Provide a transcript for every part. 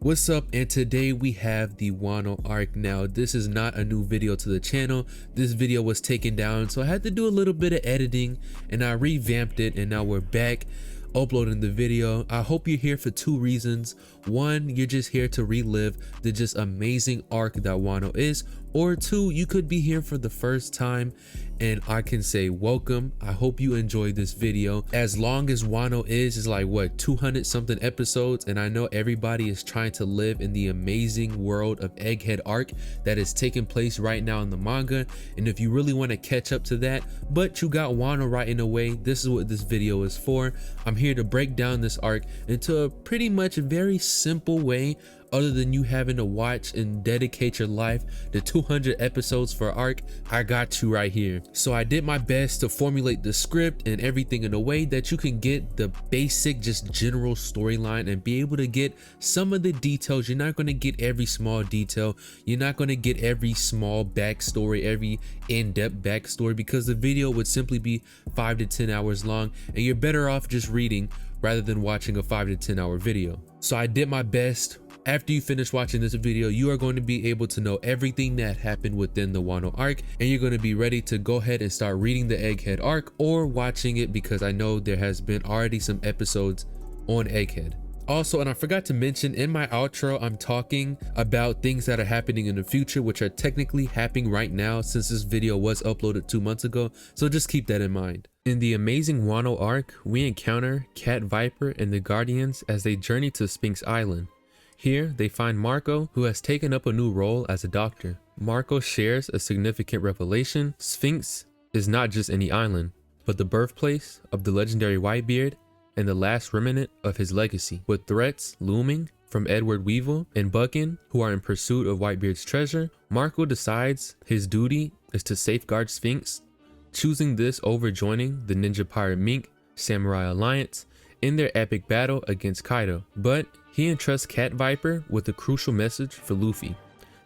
What's up, and today we have the Wano arc. Now this is not a new video to the channel. This video was taken down, so I had to do a little bit of editing and I revamped it, and now we're back uploading the video. I hope you're here for two reasons. One, you're just here to relive the just amazing arc that Wano is, or two, you could be here for the first time and I can say welcome. I hope you enjoyed this video. As long as Wano is like what, 200 something episodes, and I know everybody is trying to live in the amazing world of Egghead arc that is taking place right now in the manga. And if you really want to catch up to that but you got Wano right in a way, this is what this video is for. I'm here to break down this arc into a pretty much very simple way, other than you having to watch and dedicate your life to 200 episodes for arc. I got you right here. So I did my best to formulate the script and everything in a way that you can get the basic, just general storyline and be able to get some of the details. You're not going to get every small detail. You're not going to get every small backstory, every in-depth backstory, because the video would simply be 5 to 10 hours long, and you're better off just reading rather than watching a 5 to 10 hour video. So I did my best. After you finish watching this video, you are going to be able to know everything that happened within the Wano arc, and you're going to be ready to go ahead and start reading the Egghead arc or watching it, because I know there has been already some episodes on Egghead. Also, and I forgot to mention, in my outro, I'm talking about things that are happening in the future, which are technically happening right now since this video was uploaded 2 months ago, so just keep that in mind. In the amazing Wano arc, we encounter Cat Viper and the Guardians as they journey to Sphinx Island. Here, they find Marco, who has taken up a new role as a doctor. Marco shares a significant revelation. Sphinx is not just any island, but the birthplace of the legendary Whitebeard and the last remnant of his legacy. With threats looming from Edward Weevil and Buckin, who are in pursuit of Whitebeard's treasure, Marco decides his duty is to safeguard Sphinx, choosing this over joining the Ninja Pirate Mink Samurai Alliance in their epic battle against Kaido. But he entrusts Cat Viper with a crucial message for Luffy,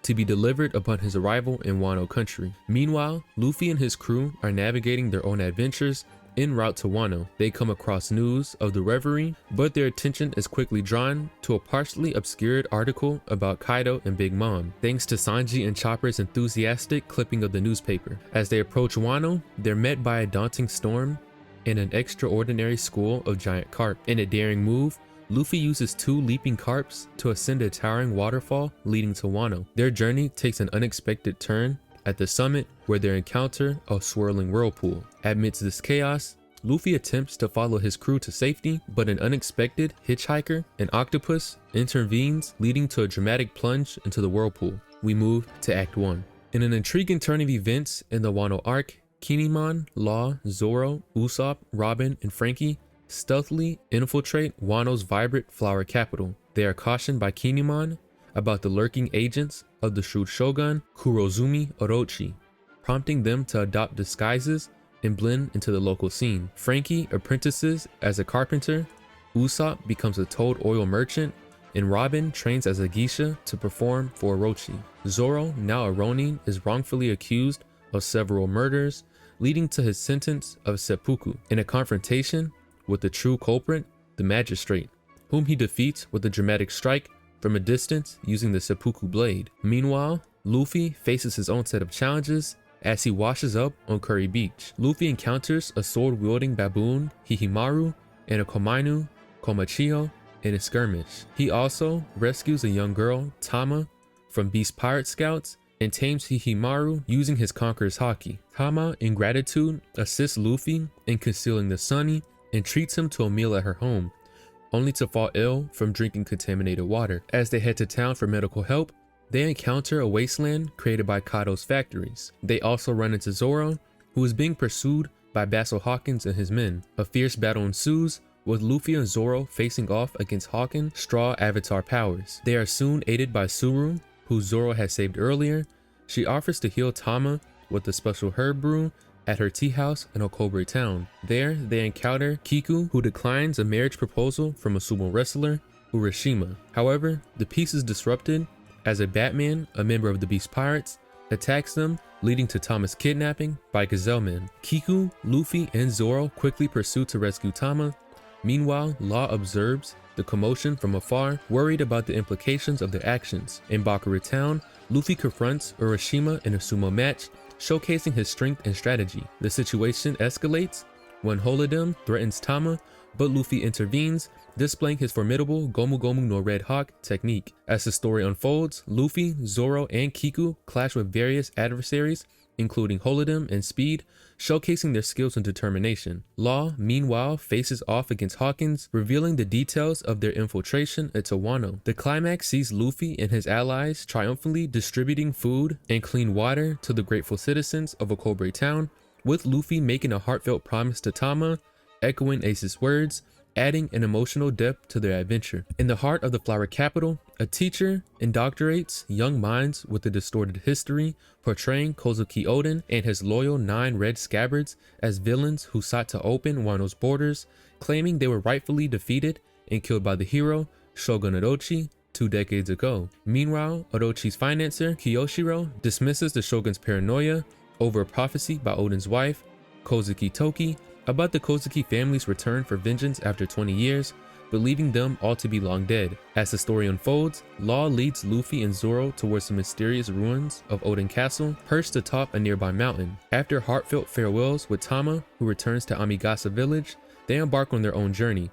to be delivered upon his arrival in Wano country. Meanwhile, Luffy and his crew are navigating their own adventures en route to Wano. They come across news of the Reverie, but their attention is quickly drawn to a partially obscured article about Kaido and Big Mom, thanks to Sanji and Chopper's enthusiastic clipping of the newspaper. As they approach Wano, they're met by a daunting storm and an extraordinary school of giant carp. In a daring move, Luffy uses 2 leaping carps to ascend a towering waterfall leading to Wano. Their journey takes an unexpected turn at the summit, where they encounter a swirling whirlpool. Amidst this chaos, Luffy attempts to follow his crew to safety, but an unexpected hitchhiker, an octopus, intervenes, leading to a dramatic plunge into the whirlpool. We move to Act 1. In an intriguing turn of events in the Wano arc, Kinemon, Law, Zoro, Usopp, Robin, and Frankie stealthily infiltrate Wano's vibrant flower capital. They are cautioned by Kinemon about the lurking agents of the shrewd shogun Kurozumi Orochi, prompting them to adopt disguises and blend into the local scene. Frankie apprentices as a carpenter, Usopp becomes a toad oil merchant, and Robin trains as a geisha to perform for Orochi. Zoro, now a Ronin, is wrongfully accused of several murders, leading to his sentence of seppuku. In a confrontation with the true culprit, the magistrate, whom he defeats with a dramatic strike from a distance using the seppuku blade. Meanwhile, Luffy faces his own set of challenges as he washes up on Curry Beach. Luffy encounters a sword-wielding baboon, Hihimaru, and a Komainu, Komachiyo, in a skirmish. He also rescues a young girl, Tama, from Beast Pirate Scouts and tames Hihimaru using his Conqueror's Haki. Tama, in gratitude, assists Luffy in concealing the Sunny and treats him to a meal at her home, only to fall ill from drinking contaminated water. As they head to town for medical help, they encounter a wasteland created by Kaido's factories. They also run into Zoro, who is being pursued by Basil Hawkins and his men. A fierce battle ensues, with Luffy and Zoro facing off against Hawkins' straw avatar powers. They are soon aided by Suru, who Zoro had saved earlier. She offers to heal Tama with a special herb brew at her tea house in Okobre town. There, they encounter Kiku, who declines a marriage proposal from a sumo wrestler, Urashima. However, the peace is disrupted as a Batman, a member of the Beast Pirates, attacks them, leading to Tama's kidnapping by Gazelle Men. Kiku, Luffy, and Zoro quickly pursue to rescue Tama, Meanwhile, Law observes the commotion from afar, worried about the implications of their actions. In Bakura Town, Luffy confronts Urashima in a sumo match, showcasing his strength and strategy. The situation escalates when Holodem threatens Tama, but Luffy intervenes, displaying his formidable Gomu Gomu no Red Hawk technique. As the story unfolds, Luffy, Zoro, and Kiku clash with various adversaries, including Holodem and Speed, showcasing their skills and determination. Law, meanwhile, faces off against Hawkins, revealing the details of their infiltration into Wano. The climax sees Luffy and his allies triumphantly distributing food and clean water to the grateful citizens of Okobre Town, with Luffy making a heartfelt promise to Tama, echoing Ace's words, adding an emotional depth to their adventure. In the heart of the flower capital, a teacher indoctrinates young minds with a distorted history, portraying Kozuki Oden and his loyal 9 red scabbards as villains who sought to open Wano's borders, claiming they were rightfully defeated and killed by the hero, Shogun Orochi, 2 decades ago. Meanwhile, Orochi's financier, Kiyoshiro, dismisses the Shogun's paranoia over a prophecy by Oden's wife, Kozuki Toki, about the Kozuki family's return for vengeance after 20 years, believing them all to be long dead. As the story unfolds, Law leads Luffy and Zoro towards the mysterious ruins of Oden Castle, perched atop a nearby mountain. After heartfelt farewells with Tama, who returns to Amigasa village, they embark on their own journey.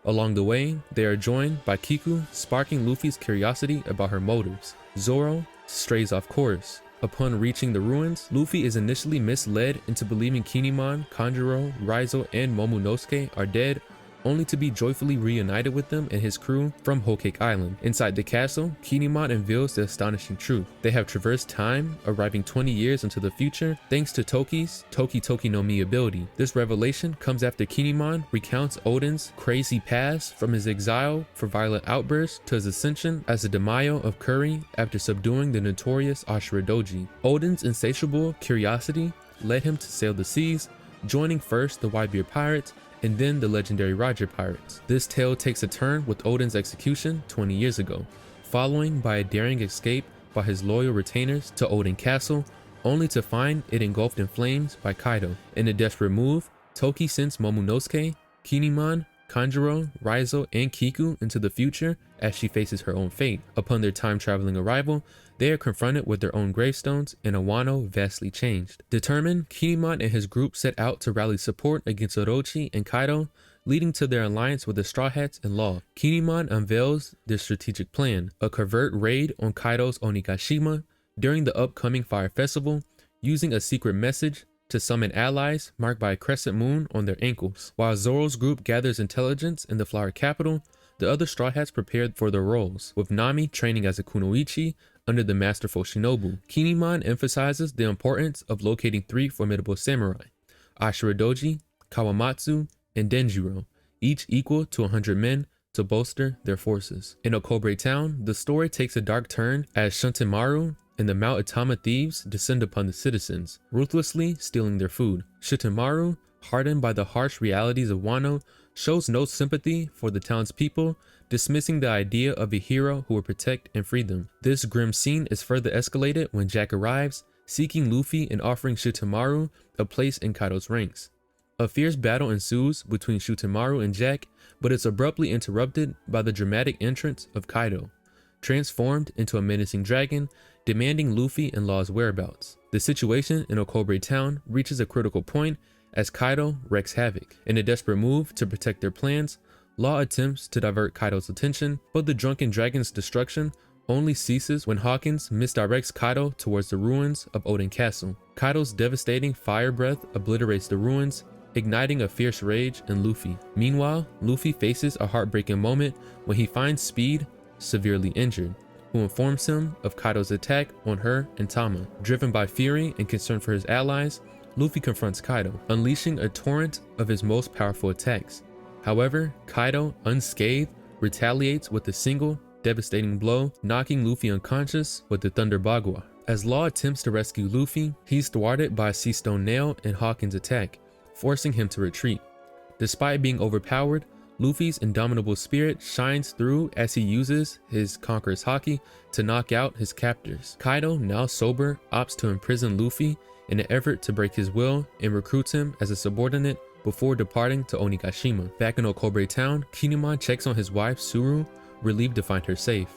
Along the way, they are joined by Kiku, sparking Luffy's curiosity about her motives. Zoro strays off course. Upon reaching the ruins, Luffy is initially misled into believing Kinemon, Kanjuro, Raizo, and Momonosuke are dead, only to be joyfully reunited with them and his crew from Whole Cake Island. Inside the castle, Kinemon unveils the astonishing truth. They have traversed time, arriving 20 years into the future, thanks to Toki's Toki Toki no Mi ability. This revelation comes after Kinemon recounts Oden's crazy past, from his exile for violent outbursts to his ascension as the daimyo of Kuri after subduing the notorious Ashura Doji. Oden's insatiable curiosity led him to sail the seas, joining first the Whitebeard pirates and then the legendary Roger pirates. This tale takes a turn with Oden's execution 20 years ago, following by a daring escape by his loyal retainers to Oden Castle, only to find it engulfed in flames by Kaido. In a desperate move, Toki sends Momonosuke, Kinemon, Kanjuro, Raizo, and Kiku into the future as she faces her own fate. Upon their time-traveling arrival, they are confronted with their own gravestones and a Wano vastly changed. Determined, Kinemon and his group set out to rally support against Orochi and Kaido, leading to their alliance with the Straw Hats and Law. Kinemon unveils their strategic plan, a covert raid on Kaido's Onigashima during the upcoming Fire Festival, using a secret message to summon allies marked by a crescent moon on their ankles. While Zoro's group gathers intelligence in the flower capital, the other Straw Hats prepared for their roles, with Nami training as a kunoichi under the masterful Shinobi. Kinemon emphasizes the importance of locating 3 formidable samurai, Ashura Doji, Kawamatsu, and Denjiro, each equal to 100 men, to bolster their forces. In Okobre Town, the story takes a dark turn as Shuntenmaru and the Mount Itama thieves descend upon the citizens, ruthlessly stealing their food. Shuntenmaru, hardened by the harsh realities of Wano, shows no sympathy for the townspeople, dismissing the idea of a hero who will protect and free them. This grim scene is further escalated when Jack arrives, seeking Luffy and offering Shuntenmaru a place in Kaido's ranks. A fierce battle ensues between Shuntenmaru and Jack, but it's abruptly interrupted by the dramatic entrance of Kaido, transformed into a menacing dragon, demanding Luffy and Law's whereabouts. The situation in Okobre Town reaches a critical point as Kaido wreaks havoc. In a desperate move to protect their plans, Law attempts to divert Kaido's attention, but the drunken dragon's destruction only ceases when Hawkins misdirects Kaido towards the ruins of Oden Castle. Kaido's devastating fire breath obliterates the ruins, igniting a fierce rage in Luffy. Meanwhile, Luffy faces a heartbreaking moment when he finds Speed severely injured, who informs him of Kaido's attack on her and Tama. Driven by fury and concern for his allies, Luffy confronts Kaido, unleashing a torrent of his most powerful attacks. However, Kaido, unscathed, retaliates with a single devastating blow, knocking Luffy unconscious with the Thunder Bagua. As Law attempts to rescue Luffy, he's thwarted by a Sea Stone Nail and Hawkins' attack, forcing him to retreat. Despite being overpowered, Luffy's indomitable spirit shines through as he uses his Conqueror's Haki to knock out his captors. Kaido, now sober, opts to imprison Luffy in an effort to break his will and recruits him as a subordinate before departing to Onigashima. Back in Okobre town, Kinemon checks on his wife Suru, relieved to find her safe.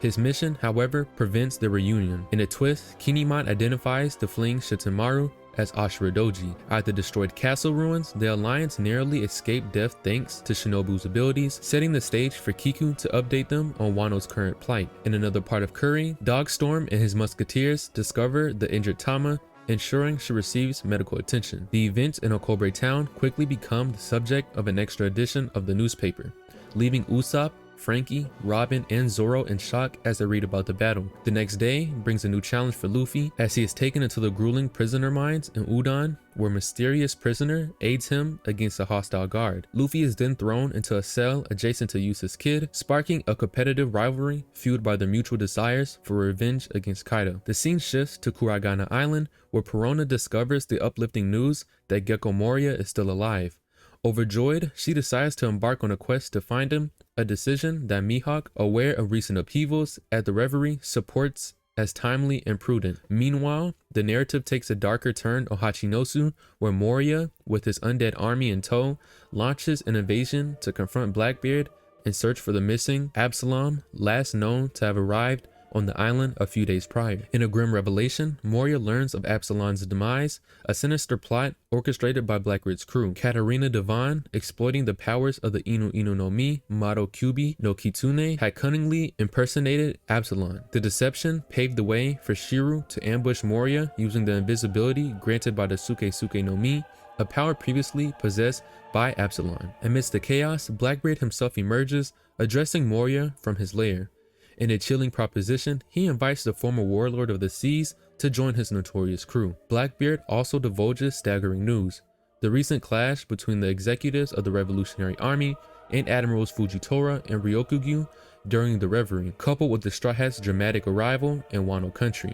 His mission, however, prevents their reunion. In a twist, Kinemon identifies the fleeing Shitamaru as Ashura Doji. At the destroyed castle ruins, the Alliance narrowly escaped death thanks to Shinobu's abilities, setting the stage for Kiku to update them on Wano's current plight. In another part of Curry, Dogstorm and his musketeers discover the injured Tama, ensuring she receives medical attention. The events in Okobre town quickly become the subject of an extra edition of the newspaper, leaving Usopp, Frankie, Robin, and Zoro in shock as they read about the battle. The next day brings a new challenge for Luffy as he is taken into the grueling prisoner mines in Udon, where a mysterious prisoner aids him against a hostile guard. Luffy is then thrown into a cell adjacent to Usa's kid, sparking a competitive rivalry fueled by their mutual desires for revenge against Kaido. The scene shifts to Kuragana Island, where Perona discovers the uplifting news that Gekko Moria is still alive. Overjoyed, she decides to embark on a quest to find him, a decision that Mihawk, aware of recent upheavals at the Reverie, supports as timely and prudent. Meanwhile, the narrative takes a darker turn on Hachinosu, where Moria, with his undead army in tow, launches an invasion to confront Blackbeard and search for the missing Absalom, last known to have arrived on the island a few days prior. In a grim revelation, Moria learns of Absalom's demise, a sinister plot orchestrated by Blackbeard's crew. Katarina Devon, exploiting the powers of the Inu Inu no Mi, Maro Kyubi no Kitsune, had cunningly impersonated Absalom. The deception paved the way for Shiru to ambush Moria using the invisibility granted by the Suke Suke no Mi, a power previously possessed by Absalom. Amidst the chaos, Blackbeard himself emerges, addressing Moria from his lair. In a chilling proposition, he invites the former warlord of the seas to join his notorious crew. Blackbeard also divulges staggering news: the recent clash between the executives of the Revolutionary Army and Admirals Fujitora and Ryokugyu during the Reverie, coupled with the Straw Hats' dramatic arrival in Wano country.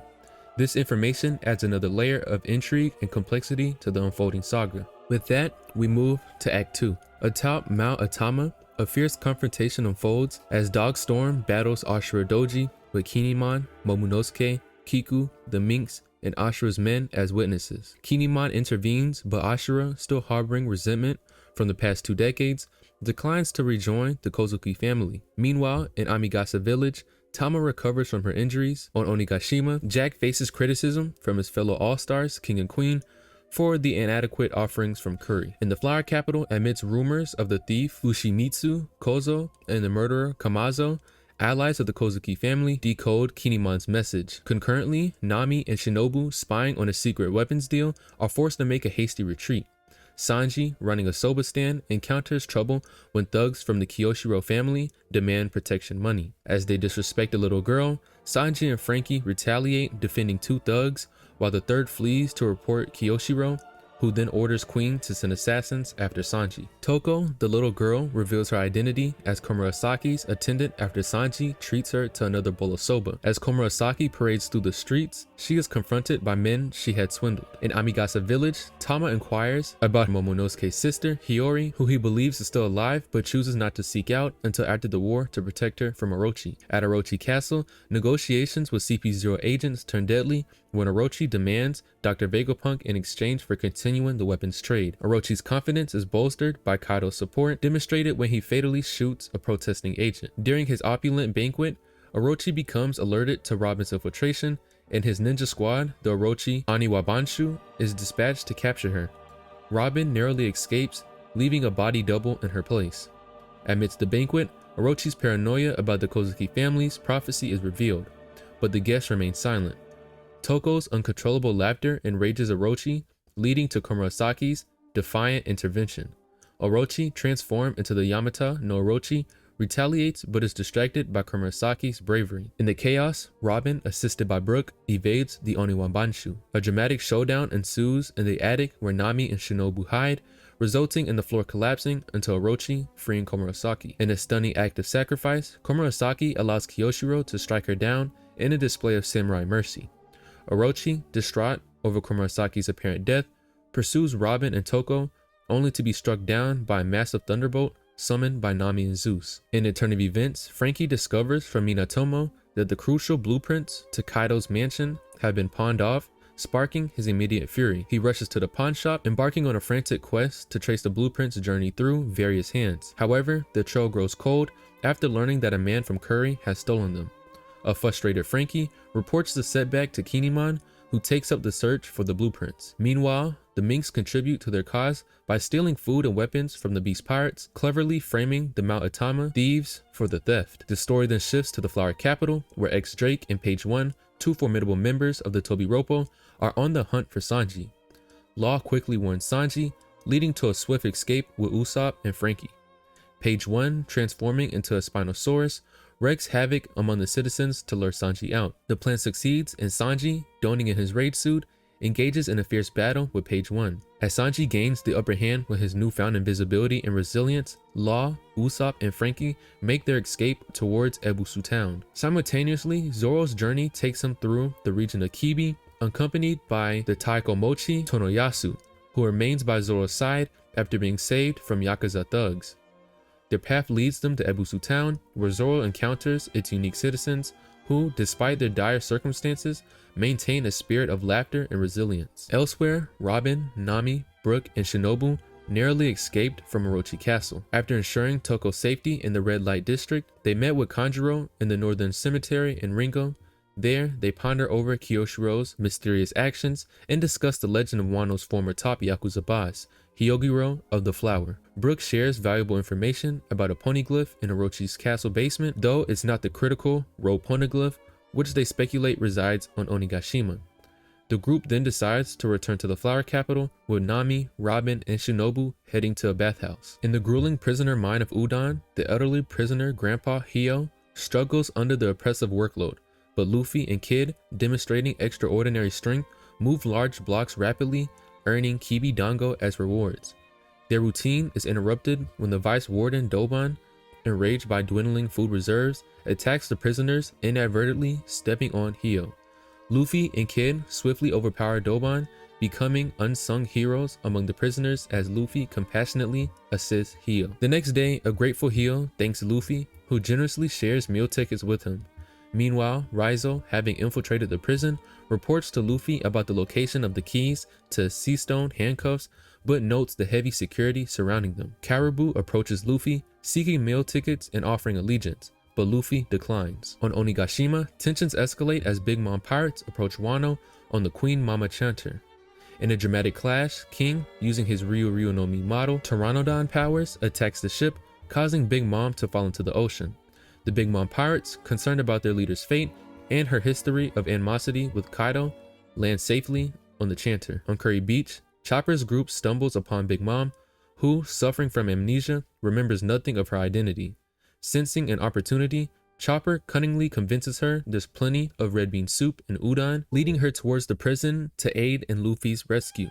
This information adds another layer of intrigue and complexity to the unfolding saga. With that, we move to Act 2. Atop Mount Atama, a fierce confrontation unfolds as Dogstorm battles Ashura Doji with Kinemon, Momonosuke, Kiku, the Minx, and Ashura's men as witnesses. Kinemon intervenes, but Ashura, still harboring resentment from the past 2 decades, declines to rejoin the Kozuki family. Meanwhile, in Amigasa village, Tama recovers from her injuries. On Onigashima, Jack faces criticism from his fellow All-Stars, King and Queen, for the inadequate offerings from Curry. In the flower capital, amidst rumors of the thief Ushimitsu Kozo and the murderer Kamazo, allies of the Kozuki family decode Kinemon's message. Concurrently, Nami and Shinobu, spying on a secret weapons deal, are forced to make a hasty retreat. Sanji, running a soba stand, encounters trouble when thugs from the Kyoshiro family demand protection money. As they disrespect a little girl, Sanji and Frankie retaliate, defending 2 thugs, while the third flees to report Kyoshiro, who then orders Queen to send assassins after Sanji. Toko, the little girl, reveals her identity as Komurasaki's attendant after Sanji treats her to another bowl of soba. As Komurasaki parades through the streets, she is confronted by men she had swindled. In Amigasa village, Tama inquires about Momonosuke's sister, Hiyori, who he believes is still alive but chooses not to seek out until after the war to protect her from Orochi. At Orochi Castle, negotiations with CP0 agents turn deadly when Orochi demands Dr. Vegapunk in exchange for continuing the weapons trade. Orochi's confidence is bolstered by Kaido's support, demonstrated when he fatally shoots a protesting agent. During his opulent banquet, Orochi becomes alerted to Robin's infiltration, and his ninja squad, the Orochi Aniwabanshu, is dispatched to capture her. Robin narrowly escapes, leaving a body double in her place. Amidst the banquet, Orochi's paranoia about the Kozuki family's prophecy is revealed, but the guests remain silent. Toko's uncontrollable laughter enrages Orochi, leading to Komurasaki's defiant intervention. Orochi, transformed into the Yamata no Orochi, retaliates but is distracted by Komurasaki's bravery. In the chaos, Robin, assisted by Brook, evades the Oniwabanshu. A dramatic showdown ensues in the attic where Nami and Shinobu hide, resulting in the floor collapsing until Orochi freeing Komurasaki. In a stunning act of sacrifice, Komurasaki allows Kyoshiro to strike her down in a display of samurai mercy. Orochi, distraught over Komurasaki's apparent death, pursues Robin and Toko, only to be struck down by a massive thunderbolt summoned by Nami and Zeus. In a turn of events, Frankie discovers from Minatomo that the crucial blueprints to Kaido's mansion have been pawned off sparking his immediate fury. He rushes to the pawn shop, embarking on a frantic quest to trace the blueprint's journey through various hands. However, the trail grows cold after learning that a man from Curry has stolen them. A frustrated Frankie reports the setback to Kinemon, who takes up the search for the blueprints. Meanwhile, the Minks contribute to their cause by stealing food and weapons from the Beast Pirates, cleverly framing the Mount Atama thieves for the theft. The story then shifts to the Flower Capital, where X-Drake and Page 1, two formidable members of the Tobiropo, are on the hunt for Sanji. Law quickly warns Sanji, leading to a swift escape with Usopp and Frankie. Page 1, transforming into a Spinosaurus, wreaks havoc among the citizens to lure Sanji out. The plan succeeds, and Sanji, donning in his raid suit, engages in a fierce battle with Page 1. As Sanji gains the upper hand with his newfound invisibility and resilience, Law, Usopp, and Frankie make their escape towards Ebusu Town. Simultaneously, Zoro's journey takes him through the region of Kibi, accompanied by the Taikomochi Tonoyasu, who remains by Zoro's side after being saved from Yakuza thugs. Their path leads them to Ebusu Town, where Zoro encounters its unique citizens who, despite their dire circumstances, maintain a spirit of laughter and resilience. Elsewhere, Robin, Nami, Brook, and Shinobu narrowly escaped from Orochi Castle. After ensuring Toko's safety in the Red Light District, they met with Kanjuro in the Northern Cemetery in Ringo. There, they ponder over Kyoshiro's mysterious actions and discuss the legend of Wano's former top Yakuza boss, Hyogiro of the Flower. Brook shares valuable information about a poneglyph in Orochi's castle basement, though it's not the critical Ro poneglyph, which they speculate resides on Onigashima. The group then decides to return to the Flower Capital, with Nami, Robin, and Shinobu heading to a bathhouse. In the grueling prisoner mine of Udon, the elderly prisoner Grandpa Hio struggles under the oppressive workload, but Luffy and Kid, demonstrating extraordinary strength, move large blocks rapidly, earning Kibi Dango as rewards. Their routine is interrupted when the Vice Warden Doban, enraged by dwindling food reserves, attacks the prisoners, inadvertently stepping on Hio. Luffy and Kid swiftly overpower Doban, becoming unsung heroes among the prisoners as Luffy compassionately assists Hio. The next day, a grateful Hio thanks Luffy, who generously shares meal tickets with him. Meanwhile, Raizo, having infiltrated the prison, reports to Luffy about the location of the keys to Sea-Stone handcuffs, but notes the heavy security surrounding them. Caribou approaches Luffy, seeking meal tickets and offering allegiance, but Luffy declines. On Onigashima, tensions escalate as Big Mom pirates approach Wano on the Queen Mama Chanter. In a dramatic clash, King, using his Ryu no Mi model Pteranodon powers, attacks the ship, causing Big Mom to fall into the ocean. The Big Mom pirates, concerned about their leader's fate and her history of animosity with Kaido, land safely on the Chanter. On Curry Beach, Chopper's group stumbles upon Big Mom, who, suffering from amnesia, remembers nothing of her identity. Sensing an opportunity, Chopper cunningly convinces her there's plenty of red bean soup and udon, leading her towards the prison to aid in Luffy's rescue.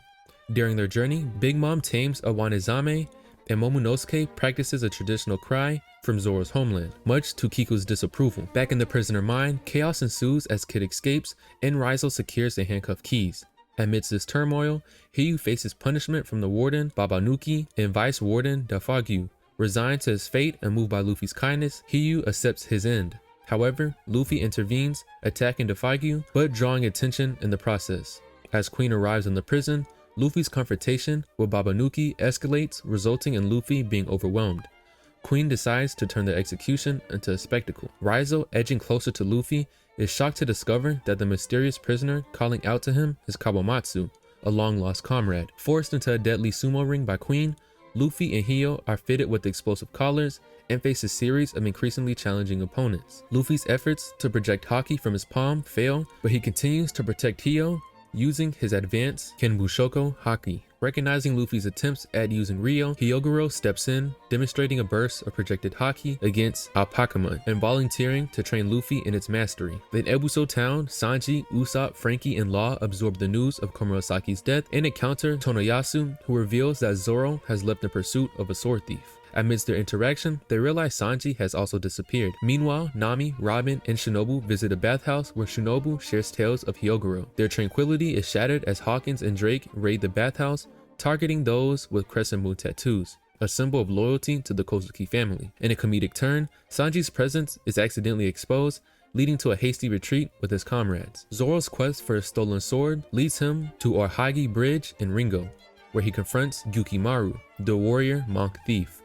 During their journey, Big Mom tames a Wanezame, and Momonosuke practices a traditional cry from Zoro's homeland, much to Kiku's disapproval. Back in the prisoner mine, chaos ensues as Kid escapes and Raizo secures the handcuff keys. Amidst this turmoil, Hiyu faces punishment from the warden Babanuki and Vice Warden Dafagyu. Resigned to his fate and moved by Luffy's kindness, Hiyu accepts his end. However, Luffy intervenes, attacking Dafagyu, but drawing attention in the process. As Queen arrives in the prison, Luffy's confrontation with Babanuki escalates, resulting in Luffy being overwhelmed. Queen decides to turn the execution into a spectacle. Raizo, edging closer to Luffy, is shocked to discover that the mysterious prisoner calling out to him is Kawamatsu, a long-lost comrade. Forced into a deadly sumo ring by Queen, Luffy and Hio are fitted with explosive collars and face a series of increasingly challenging opponents. Luffy's efforts to project haki from his palm fail, but he continues to protect Hio using his advanced Kenbushoko haki. Recognizing Luffy's attempts at using Ryo, Hyogoro steps in, demonstrating a burst of projected haki against Alpakamon and volunteering to train Luffy in its mastery. In Ebusu Town, Sanji, Usopp, Frankie, and Law absorb the news of Komurasaki's death and encounter Tonoyasu, who reveals that Zoro has left in pursuit of a sword thief. Amidst their interaction, they realize Sanji has also disappeared. Meanwhile, Nami, Robin, and Shinobu visit a bathhouse where Shinobu shares tales of Hyogoro. Their tranquility is shattered as Hawkins and Drake raid the bathhouse, targeting those with crescent moon tattoos, a symbol of loyalty to the Kozuki family. In a comedic turn, Sanji's presence is accidentally exposed leading to a hasty retreat with his comrades. Zoro's quest for a stolen sword leads him to Orhagi Bridge in Ringo, where he confronts Gyukimaru, the warrior monk thief.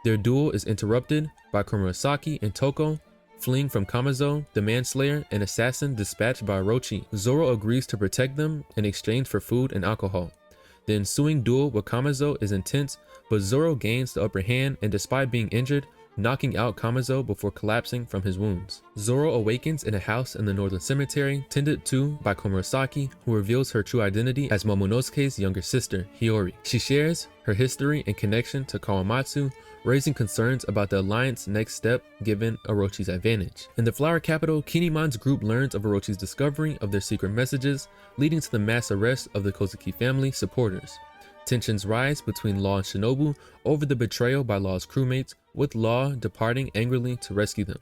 Their duel is interrupted by Komurasaki and Toko fleeing from Kamazo, the manslayer and assassin dispatched by Orochi. Zoro agrees to protect them in exchange for food and alcohol. The ensuing duel with Kamazo is intense, but Zoro gains the upper hand and despite being injured, knocking out Kamazo before collapsing from his wounds. Zoro awakens in a house in the northern cemetery, tended to by Komurasaki, who reveals her true identity as Momonosuke's younger sister, Hiyori. She shares her history and connection to Kawamatsu, raising concerns about the alliance's next step given Orochi's advantage. In the flower capital, Kinemon's group learns of Orochi's discovery of their secret messages, leading to the mass arrest of the Kozuki family supporters. Tensions rise between Law and Shinobu over the betrayal by Law's crewmates, with Law departing angrily to rescue them.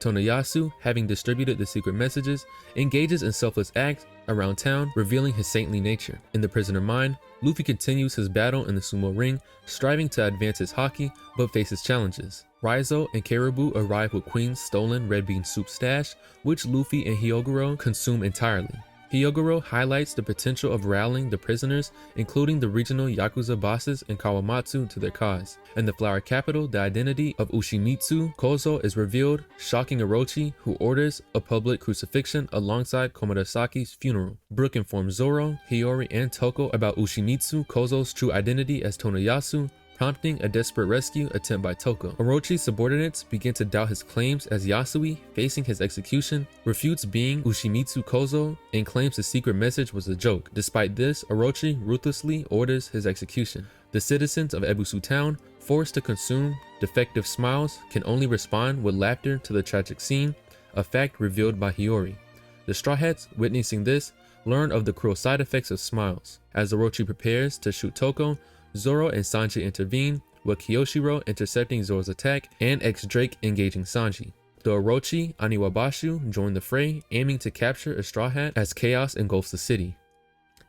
Tonoyasu, having distributed the secret messages, engages in selfless acts around town, revealing his saintly nature. In the prisoner mine, Luffy continues his battle in the sumo ring, striving to advance his haki, but faces challenges. Raizo and Caribou arrive with Queen's stolen red bean soup stash, which Luffy and Hyogoro consume entirely. Hyogoro highlights the potential of rallying the prisoners, including the regional Yakuza bosses and Kawamatsu, to their cause. In the flower capital, the identity of Ushimitsu Kozo is revealed, shocking Orochi, who orders a public crucifixion alongside Komurasaki's funeral. Brook informs Zoro, Hiyori, and Toko about Ushimitsu Kozo's true identity as Tonoyasu, prompting a desperate rescue attempt by Toko. Orochi's subordinates begin to doubt his claims as Yasui, facing his execution, refutes being Ushimitsu Kozo and claims the secret message was a joke. Despite this, Orochi ruthlessly orders his execution. The citizens of Ebusu town, forced to consume defective smiles, can only respond with laughter to the tragic scene, a fact revealed by Hiyori. The Straw Hats, witnessing this, learn of the cruel side effects of smiles. As Orochi prepares to shoot Toko, Zoro and Sanji intervene, with Kiyoshiro intercepting Zoro's attack and ex-Drake engaging Sanji. The Orochi Aniwabashu join the fray, aiming to capture a Straw Hat as chaos engulfs the city.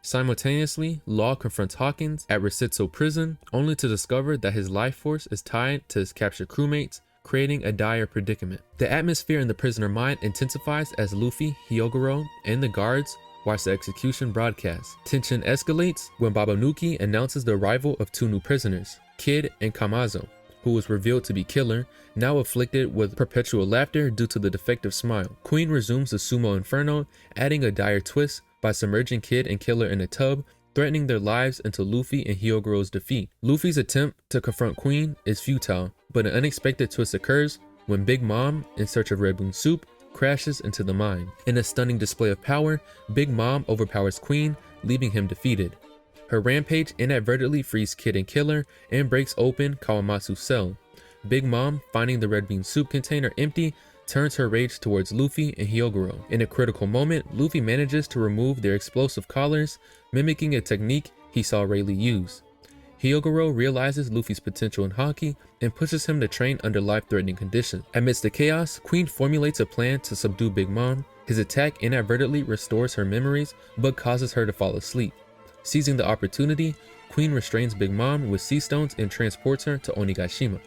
Simultaneously, Law confronts Hawkins at Rositsu Prison, only to discover that his life force is tied to his captured crewmates, creating a dire predicament. The atmosphere in the prisoner mine intensifies as Luffy, Hyogoro, and the guards watch the execution broadcast. Tension escalates when Babanuki announces the arrival of two new prisoners, Kid and Kamazo, who was revealed to be Killer, now afflicted with perpetual laughter due to the defective smile. Queen resumes the Sumo Inferno, adding a dire twist by submerging Kid and Killer in a tub, threatening their lives until Luffy and Hyogoro's defeat. Luffy's attempt to confront Queen is futile, but an unexpected twist occurs when Big Mom, in search of Red Bean Soup, crashes into the mine. In a stunning display of power, Big Mom overpowers Queen, leaving him defeated. Her rampage inadvertently frees Kid and Killer and breaks open Kawamatsu's cell. Big Mom, finding the red bean soup container empty, turns her rage towards Luffy and Hyogoro. In a critical moment, Luffy manages to remove their explosive collars, mimicking a technique he saw Rayleigh use. Hyogoro realizes Luffy's potential in Haki and pushes him to train under life-threatening conditions. Amidst the chaos, Queen formulates a plan to subdue Big Mom. His attack inadvertently restores her memories, but causes her to fall asleep. Seizing the opportunity, Queen restrains Big Mom with sea stones and transports her to Onigashima.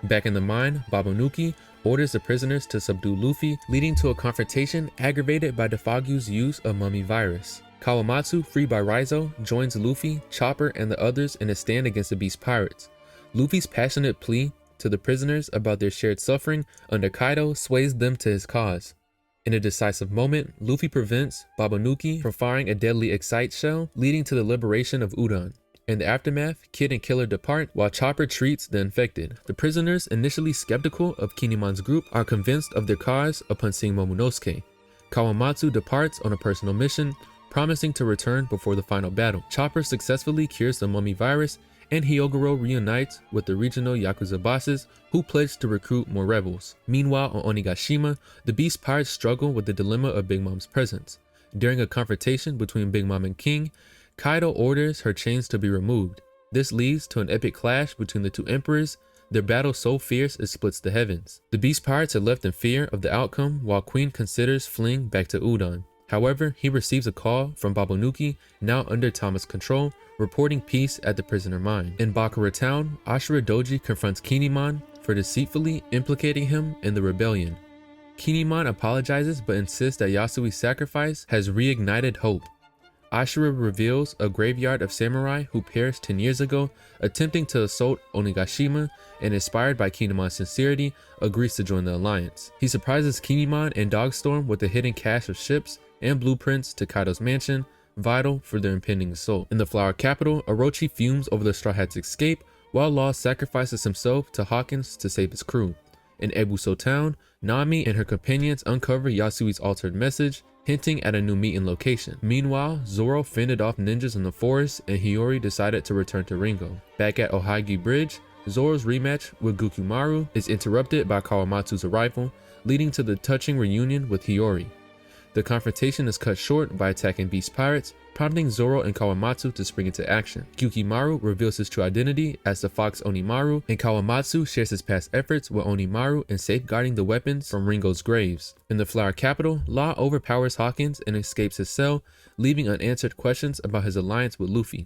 Back in the mine, Babanuki orders the prisoners to subdue Luffy, leading to a confrontation aggravated by Defagu's use of mummy virus. Kawamatsu, freed by Raizo, joins Luffy, Chopper, and the others in a stand against the Beast Pirates. Luffy's passionate plea to the prisoners about their shared suffering under Kaido sways them to his cause. In a decisive moment, Luffy prevents Babanuki from firing a deadly Excite shell, leading to the liberation of Udon. In the aftermath, Kid and Killer depart while Chopper treats the infected. The prisoners, initially skeptical of Kinemon's group, are convinced of their cause upon seeing Momonosuke. Kawamatsu departs on a personal mission, promising to return before the final battle. Chopper successfully cures the mummy virus, and Hyogoro reunites with the regional Yakuza bosses, who pledge to recruit more rebels. Meanwhile, on Onigashima, the Beast Pirates struggle with the dilemma of Big Mom's presence. During a confrontation between Big Mom and King, Kaido orders her chains to be removed. This leads to an epic clash between the two emperors, their battle so fierce it splits the heavens. The Beast Pirates are left in fear of the outcome, while Queen considers fleeing back to Udon. However, he receives a call from Babanuki, now under Tama's control, reporting peace at the prisoner mine. In Bakura town, Ashura Doji confronts Kinemon for deceitfully implicating him in the rebellion. Kinemon apologizes but insists that Yasui's sacrifice has reignited hope. Ashura reveals a graveyard of samurai who perished 10 years ago attempting to assault Onigashima, and inspired by Kinemon's sincerity, agrees to join the alliance. He surprises Kinemon and Dogstorm with a hidden cache of ships and blueprints to Kaido's mansion, vital for their impending assault. In the Flower Capital, Orochi fumes over the Straw Hats' escape, while Law sacrifices himself to Hawkins to save his crew. In Ebuso Town, Nami and her companions uncover Yasui's altered message, hinting at a new meeting location. Meanwhile, Zoro fended off ninjas in the forest and Hiyori decided to return to Ringo. Back at Ohagi Bridge, Zoro's rematch with Gukumaru is interrupted by Kawamatsu's arrival, leading to the touching reunion with Hiyori. The confrontation is cut short by attacking beast pirates, prompting Zoro and Kawamatsu to spring into action. Gukimaru reveals his true identity as the Fox Onimaru, and Kawamatsu shares his past efforts with Onimaru in safeguarding the weapons from Ringo's graves. In the Flower Capital, Law overpowers Hawkins and escapes his cell, leaving unanswered questions about his alliance with Luffy.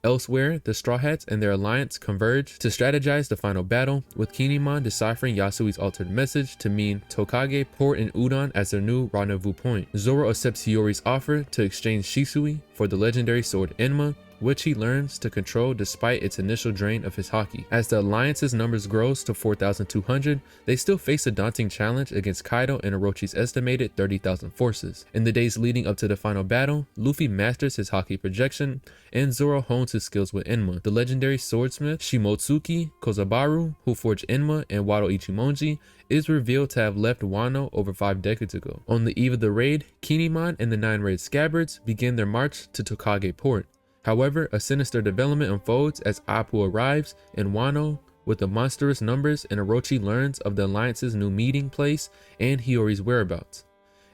Elsewhere, the Straw Hats and their alliance converge to strategize the final battle, with Kinemon deciphering Yasui's altered message to mean Tokage Port and Udon as their new rendezvous point. Zoro accepts Hiyori's offer to exchange Shisui for the legendary sword Enma, which he learns to control despite its initial drain of his haki. As the alliance's numbers grows to 4,200, they still face a daunting challenge against Kaido and Orochi's estimated 30,000 forces. In the days leading up to the final battle, Luffy masters his haki projection, and Zoro hones his skills with Enma. The legendary swordsmith Shimotsuki Kozabaru, who forged Enma and Wado Ichimonji, is revealed to have left Wano over 5 decades ago. On the eve of the raid, Kinemon and the 9 raid scabbards begin their march to Tokage Port. However, a sinister development unfolds as Appu arrives in Wano with the monstrous numbers, and Orochi learns of the alliance's new meeting place and Hiyori's whereabouts.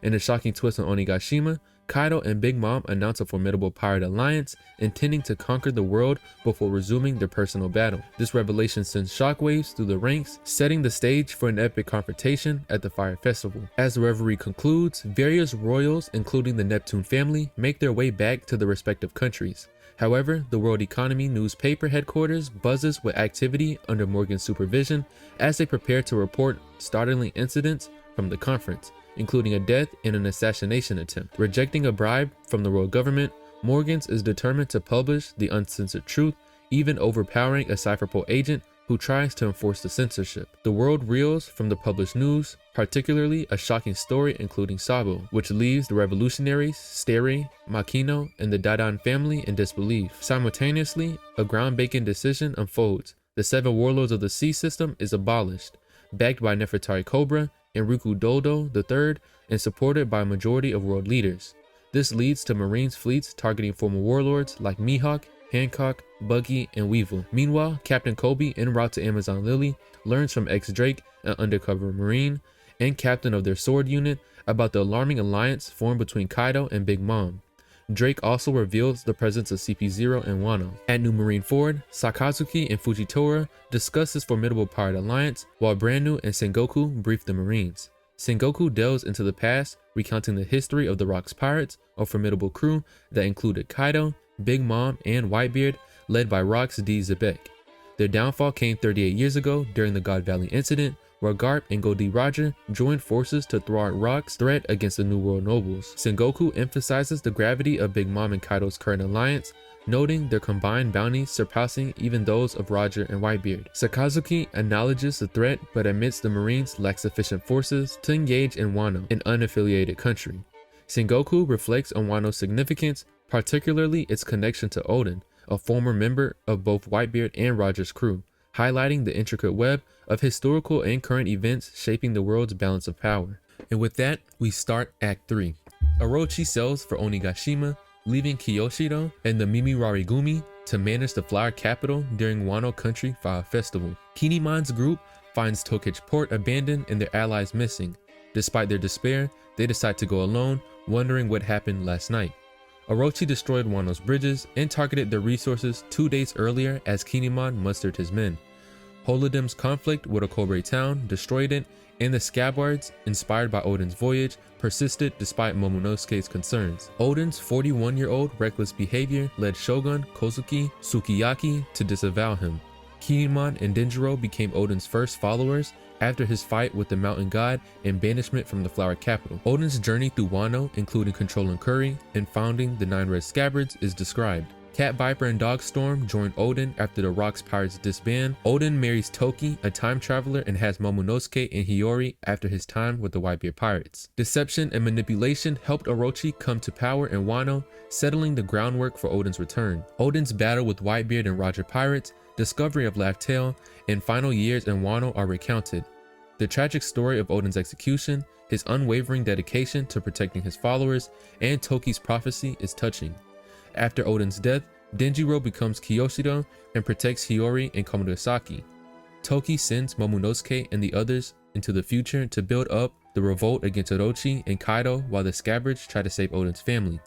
In a shocking twist on Onigashima, Kaido and Big Mom announce a formidable pirate alliance intending to conquer the world before resuming their personal battle. This revelation sends shockwaves through the ranks, setting the stage for an epic confrontation at the Fire Festival. As the revelry concludes, various royals, including the Neptune family, make their way back to their respective countries. However, the World Economy newspaper headquarters buzzes with activity under Morgan's supervision as they prepare to report startling incidents from the conference, including a death and an assassination attempt. Rejecting a bribe from the royal government, Morgans is determined to publish the uncensored truth, even overpowering a Cypherpole agent who tries to enforce the censorship. The world reels from the published news, particularly a shocking story including Sabo, which leaves the revolutionaries, Steri, Makino, and the Dadan family in disbelief. Simultaneously, a groundbreaking decision unfolds. The 7 warlords of the sea system is abolished, backed by Nefertari Cobra and Riku Dodo III, and supported by a majority of world leaders. This leads to Marines fleets targeting former warlords like Mihawk, Hancock, Buggy, and Weevil. Meanwhile, Captain Kobe, en route to Amazon Lily, learns from ex-Drake, an undercover Marine, and captain of their sword unit, about the alarming alliance formed between Kaido and Big Mom. Drake also reveals the presence of CP0 and Wano. At New Marine Ford, Sakazuki and Fujitora discuss this formidable pirate alliance, while Brand-New and Sengoku brief the Marines. Sengoku delves into the past, recounting the history of the Rock's pirates, a formidable crew that included Kaido, Big Mom, and Whitebeard, led by Rock's D. Zebek. Their downfall came 38 years ago during the God Valley incident, where Garp and Goldie Roger joined forces to thwart Rock's threat against the New World nobles. Sengoku emphasizes the gravity of Big Mom and Kaido's current alliance, noting their combined bounties surpassing even those of Roger and Whitebeard. Sakazuki acknowledges the threat but admits the Marines lack sufficient forces to engage in Wano, an unaffiliated country. Sengoku reflects on Wano's significance, particularly its connection to Oden, a former member of both Whitebeard and Roger's crew, highlighting the intricate web of historical and current events shaping the world's balance of power. And with that, we start Act 3. Orochi sails for Onigashima, leaving Kiyoshiro and the Mimi-Rarigumi to manage the Flower Capital during Wano Country Fire Festival. Kinemon's group finds Tokage Port abandoned and their allies missing. Despite their despair, they decide to go alone, wondering what happened last night. Orochi destroyed Wano's bridges and targeted their resources 2 days earlier as Kinemon mustered his men. Holodim's conflict with Okobre town destroyed it, and the Scabbards, inspired by Oden's voyage, persisted despite Momonosuke's concerns. Oden's 41-year-old reckless behavior led Shogun Kozuki Sukiyaki to disavow him. Kinemon and Denjiro became Oden's first followers after his fight with the mountain god and banishment from the flower capital. Oden's journey through Wano, including controlling Curry and founding the 9 Red Scabbards, is described. Cat Viper and Dogstorm joined Oden after the Rocks Pirates disband. Oden marries Toki, a time traveler, and has Momonosuke and Hiyori after his time with the Whitebeard Pirates. Deception and manipulation helped Orochi come to power in Wano, settling the groundwork for Oden's return. Oden's battle with Whitebeard and Roger Pirates, discovery of Laugh Tale, and final years in Wano are recounted. The tragic story of Oden's execution, his unwavering dedication to protecting his followers, and Toki's prophecy is touching. After Oden's death, Denjiro becomes Kiyoshido and protects Hiyori and Komurasaki. Toki sends Momonosuke and the others into the future to build up the revolt against Orochi and Kaido while the Scabbards try to save Oden's family.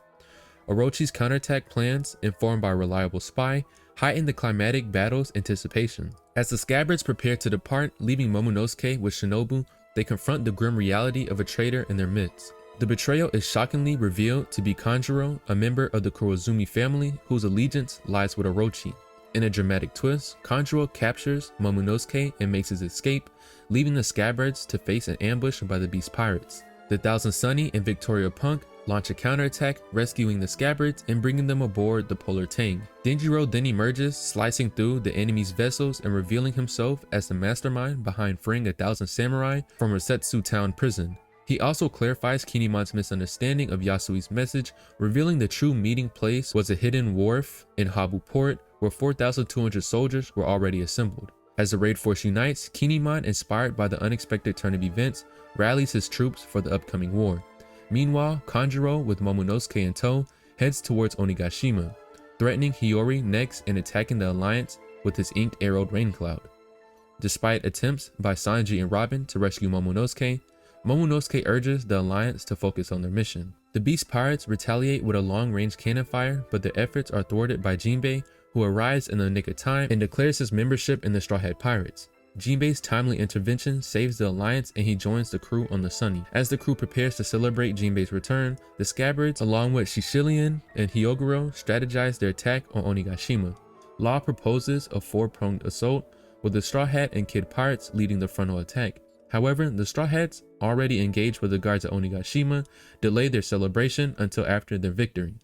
Orochi's counterattack plans, informed by a reliable spy, heighten the climatic battle's anticipation. As the Scabbards prepare to depart, leaving Momonosuke with Shinobu, they confront the grim reality of a traitor in their midst. The betrayal is shockingly revealed to be Kanjuro, a member of the Kurozumi family whose allegiance lies with Orochi. In a dramatic twist, Kanjuro captures Momonosuke and makes his escape, leaving the Scabbards to face an ambush by the Beast Pirates. The Thousand Sunny and Victoria Punk launch a counterattack, rescuing the Scabbards and bringing them aboard the Polar Tang. Denjiro then emerges, slicing through the enemy's vessels and revealing himself as the mastermind behind freeing 1,000 samurai from Rosetsu Town prison. He also clarifies Kinemon's misunderstanding of Yasui's message, revealing the true meeting place was a hidden wharf in Habu Port where 4,200 soldiers were already assembled. As the raid force unites, Kinemon, inspired by the unexpected turn of events, rallies his troops for the upcoming war. Meanwhile, Kanjuro, with Momonosuke in tow, heads towards Onigashima, threatening Hiyori next and attacking the alliance with his inked arrowed rain cloud. Despite attempts by Sanji and Robin to rescue Momonosuke, Momonosuke urges the alliance to focus on their mission. The Beast Pirates retaliate with a long-range cannon fire, but their efforts are thwarted by Jinbei, who arrives in the nick of time and declares his membership in the Straw Hat Pirates. Jinbei's timely intervention saves the alliance and he joins the crew on the Sunny. As the crew prepares to celebrate Jinbei's return, the Scabbards, along with Shishilian and Hyogoro, strategize their attack on Onigashima. Law proposes a 4-pronged assault, with the Straw Hat and Kid Pirates leading the frontal attack. However, the Straw Hats, already engaged with the guards at Onigashima, delay their celebration until after their victory.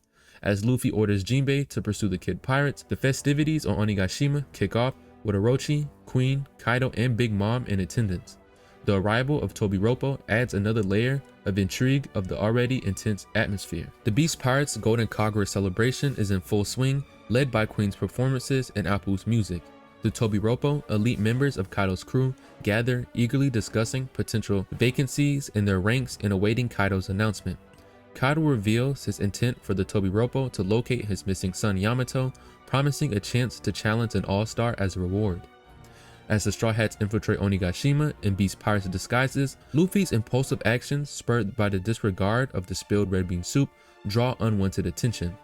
As Luffy orders Jinbei to pursue the Kid Pirates, the festivities on Onigashima kick off with Orochi, Queen, Kaido, and Big Mom in attendance. The arrival of Tobiropo adds another layer of intrigue of the already intense atmosphere. The Beast Pirates' Golden Kagura celebration is in full swing, led by Queen's performances and Appu's music. The Tobiropo, elite members of Kaido's crew, gather, eagerly discussing potential vacancies in their ranks and awaiting Kaido's announcement. Kaido reveals his intent for the Tobiropo to locate his missing son Yamato, promising a chance to challenge an all-star as a reward. As the Straw Hats infiltrate Onigashima in Beast Pirates' disguises, Luffy's impulsive actions, spurred by the disregard of the spilled red bean soup, draw unwanted attention.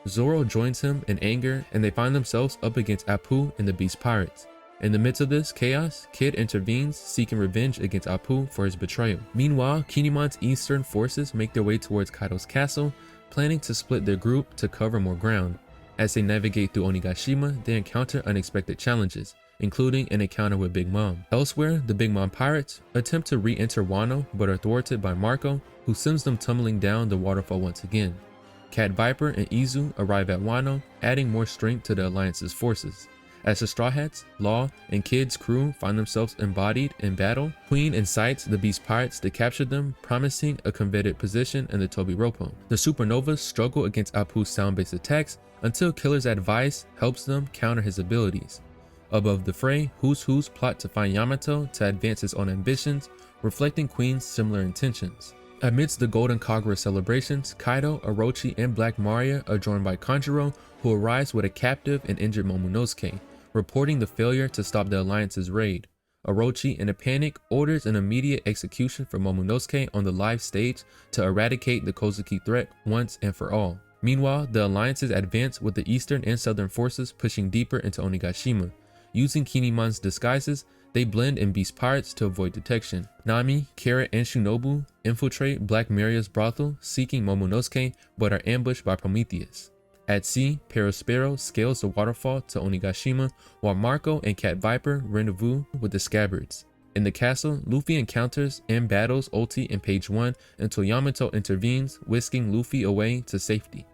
Zoro joins him in anger, and they find themselves up against Appu and the Beast Pirates. In the midst of this chaos, Kid intervenes, seeking revenge against Appu for his betrayal. Meanwhile, Kinemon's eastern forces make their way towards Kaido's castle, planning to split their group to cover more ground. As they navigate through Onigashima, they encounter unexpected challenges, including an encounter with Big Mom. Elsewhere, the Big Mom Pirates attempt to re-enter Wano, but are thwarted by Marco, who sends them tumbling down the waterfall once again. Cat Viper and Izu arrive at Wano, adding more strength to the Alliance's forces. As the Straw Hats, Law, and Kid's crew find themselves embodied in battle, Queen incites the Beast Pirates to capture them, promising a coveted position in the Tobiropo. The Supernovas struggle against Appu's sound-based attacks until Killer's advice helps them counter his abilities. Above the fray, Who's Who's plot to find Yamato to advance his own ambitions, reflecting Queen's similar intentions. Amidst the Golden Kagura celebrations, Kaido, Orochi, and Black Maria are joined by Kanjuro, who arrives with a captive and injured Momonosuke, reporting the failure to stop the Alliance's raid. Orochi, in a panic, orders an immediate execution for Momonosuke on the live stage to eradicate the Kozuki threat once and for all. Meanwhile, the Alliances advance with the eastern and southern forces pushing deeper into Onigashima. Using Kinemon's disguises, they blend in Beast Pirates to avoid detection. Nami, Carrot, and Shinobu infiltrate Black Maria's brothel, seeking Momonosuke, but are ambushed by Prometheus. At sea, Perospero scales the waterfall to Onigashima, while Marco and Cat Viper rendezvous with the Scabbards. In the castle, Luffy encounters and battles Ulti in page 1 until Yamato intervenes, whisking Luffy away to safety.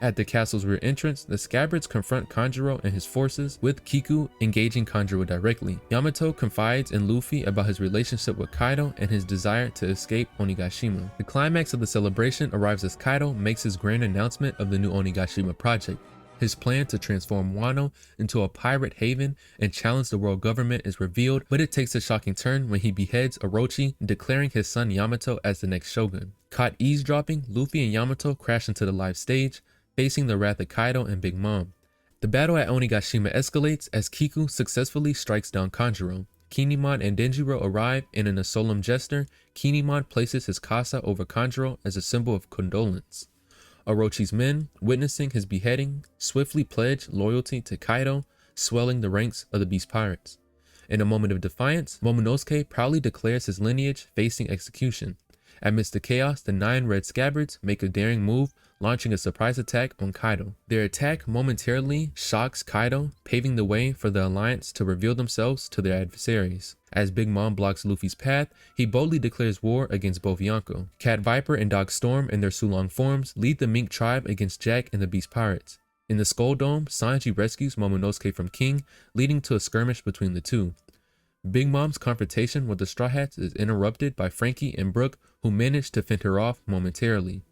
At the castle's rear entrance, the Scabbards confront Kanjuro and his forces, with Kiku engaging Kanjuro directly. Yamato confides in Luffy about his relationship with Kaido and his desire to escape Onigashima. The climax of the celebration arrives as Kaido makes his grand announcement of the new Onigashima project. His plan to transform Wano into a pirate haven and challenge the world government is revealed, but it takes a shocking turn when he beheads Orochi, declaring his son Yamato as the next shogun. Caught eavesdropping, Luffy and Yamato crash into the live stage, facing the wrath of Kaido and Big Mom. The battle at Onigashima escalates as Kiku successfully strikes down Kanjuro. Kinemon and Denjiro arrive, and in a solemn gesture, Kinemon places his casa over Kanjuro as a symbol of condolence. Orochi's men, witnessing his beheading, swiftly pledge loyalty to Kaido, swelling the ranks of the Beast Pirates. In a moment of defiance, Momonosuke proudly declares his lineage facing execution. Amidst the chaos, the 9 Red Scabbards make a daring move, launching a surprise attack on Kaido. Their attack momentarily shocks Kaido, paving the way for the Alliance to reveal themselves to their adversaries. As Big Mom blocks Luffy's path, he boldly declares war against both Yonko. Cat Viper and Dog Storm in their Sulong forms lead the Mink tribe against Jack and the Beast Pirates. In the Skull Dome, Sanji rescues Momonosuke from King, leading to a skirmish between the two. Big Mom's confrontation with the Straw Hats is interrupted by Frankie and Brook, who manage to fend her off momentarily.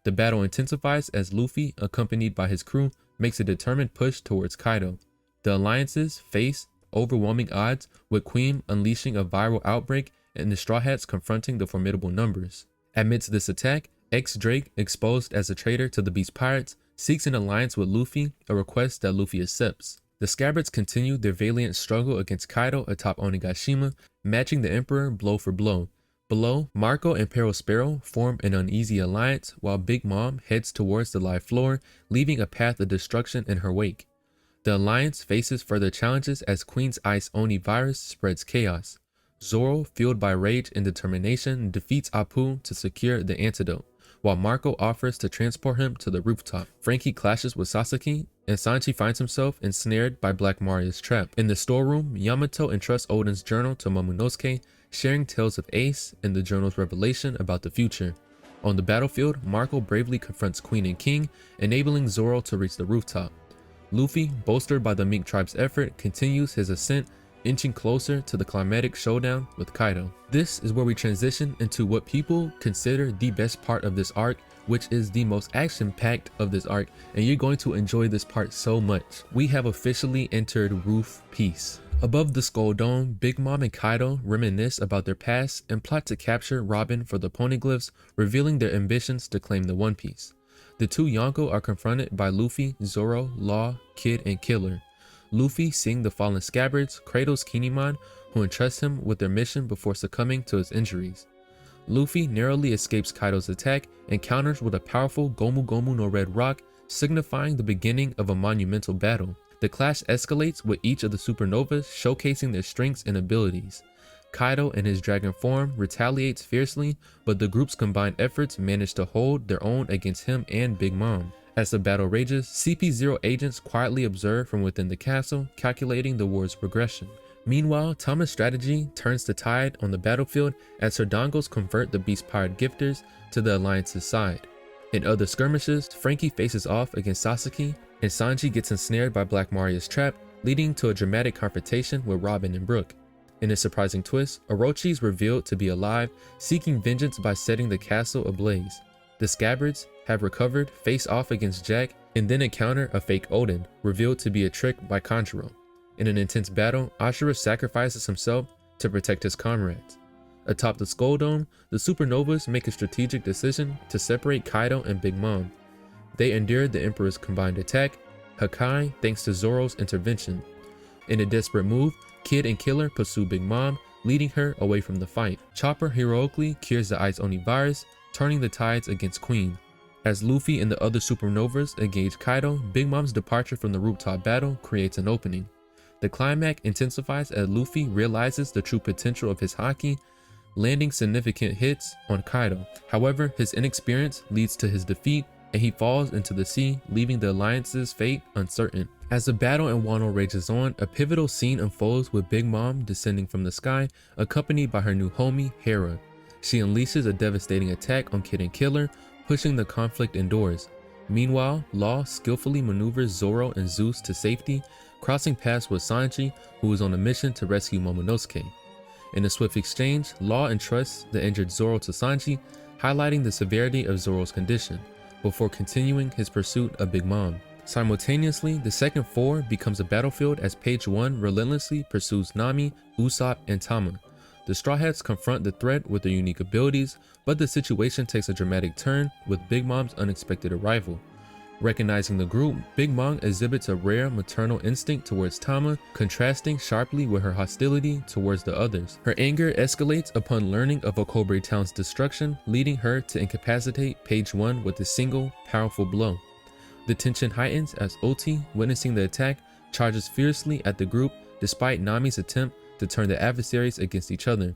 The battle intensifies as Luffy, accompanied by his crew, makes a determined push towards Kaido. The alliances face overwhelming odds, with Queen unleashing a viral outbreak and the Straw Hats confronting the formidable numbers. Amidst this attack, X-Drake, exposed as a traitor to the Beast Pirates, seeks an alliance with Luffy, a request that Luffy accepts. The Scabbards continue their valiant struggle against Kaido atop Onigashima, matching the Emperor blow for blow. Below, Marco and Perospero form an uneasy alliance, while Big Mom heads towards the live floor, leaving a path of destruction in her wake. The alliance faces further challenges as Queen's Ice Oni virus spreads chaos. Zoro, fueled by rage and determination, defeats Appu to secure the antidote, while Marco offers to transport him to the rooftop. Frankie clashes with Sasaki, and Sanji finds himself ensnared by Black Maria's trap. In the storeroom, Yamato entrusts Oden's journal to Momonosuke, sharing tales of Ace and the journal's revelation about the future. On the battlefield, Marco bravely confronts Queen and King, enabling Zoro to reach the rooftop. Luffy, bolstered by the Mink tribe's effort, continues his ascent, inching closer to the climatic showdown with Kaido. This is where we transition into what people consider the best part of this arc, which is the most action-packed of this arc, and you're going to enjoy this part so much. We have officially entered Roof Peace. Above the Skull Dome, Big Mom and Kaido reminisce about their past and plot to capture Robin for the Poneglyphs, revealing their ambitions to claim the One Piece. The two Yonko are confronted by Luffy, Zoro, Law, Kid, and Killer. Luffy, seeing the fallen Scabbards, cradles Kinemon, who entrusts him with their mission before succumbing to his injuries. Luffy narrowly escapes Kaido's attack and counters with a powerful Gomu Gomu no Red Rock, signifying the beginning of a monumental battle. The clash escalates with each of the supernovas showcasing their strengths and abilities. Kaido in his dragon form retaliates fiercely, but the group's combined efforts manage to hold their own against him and Big Mom. As the battle rages, CP0 agents quietly observe from within the castle, calculating the war's progression. Meanwhile, Tama's strategy turns the tide on the battlefield as her dongos convert the Beast Pirate gifters to the Alliance's side. In other skirmishes, Frankie faces off against Sasaki, and Sanji gets ensnared by Black Maria's trap, leading to a dramatic confrontation with Robin and Brook. In a surprising twist, Orochi is revealed to be alive, seeking vengeance by setting the castle ablaze. The Scabbards have recovered, face off against Jack, and then encounter a fake Oden, revealed to be a trick by Kanjuro. In an intense battle, Ashura sacrifices himself to protect his comrades. Atop the Skull Dome, the Supernovas make a strategic decision to separate Kaido and Big Mom. They endured the Emperor's combined attack, Hakai thanks to Zoro's intervention. In a desperate move, Kid and Killer pursue Big Mom, leading her away from the fight. Chopper heroically cures the Ice Oni virus, turning the tides against Queen. As Luffy and the other supernovas engage Kaido, Big Mom's departure from the Rooftop Battle creates an opening. The climax intensifies as Luffy realizes the true potential of his haki, landing significant hits on Kaido. However, his inexperience leads to his defeat, and he falls into the sea, leaving the alliance's fate uncertain. As the battle in Wano rages on, a pivotal scene unfolds with Big Mom descending from the sky, accompanied by her new homie, Hera. She unleashes a devastating attack on Kid and Killer, pushing the conflict indoors. Meanwhile, Law skillfully maneuvers Zoro and Zeus to safety, crossing paths with Sanji, who is on a mission to rescue Momonosuke. In a swift exchange, Law entrusts the injured Zoro to Sanji, highlighting the severity of Zoro's condition, before continuing his pursuit of Big Mom. Simultaneously, the second floor becomes a battlefield as Page 1 relentlessly pursues Nami, Usopp, and Tama. The Straw Hats confront the threat with their unique abilities, but the situation takes a dramatic turn with Big Mom's unexpected arrival. Recognizing the group, Big Mom exhibits a rare maternal instinct towards Tama, contrasting sharply with her hostility towards the others. Her anger escalates upon learning of Okobre Town's destruction, leading her to incapacitate Page 1 with a single, powerful blow. The tension heightens as Oti, witnessing the attack, charges fiercely at the group despite Nami's attempt to turn the adversaries against each other.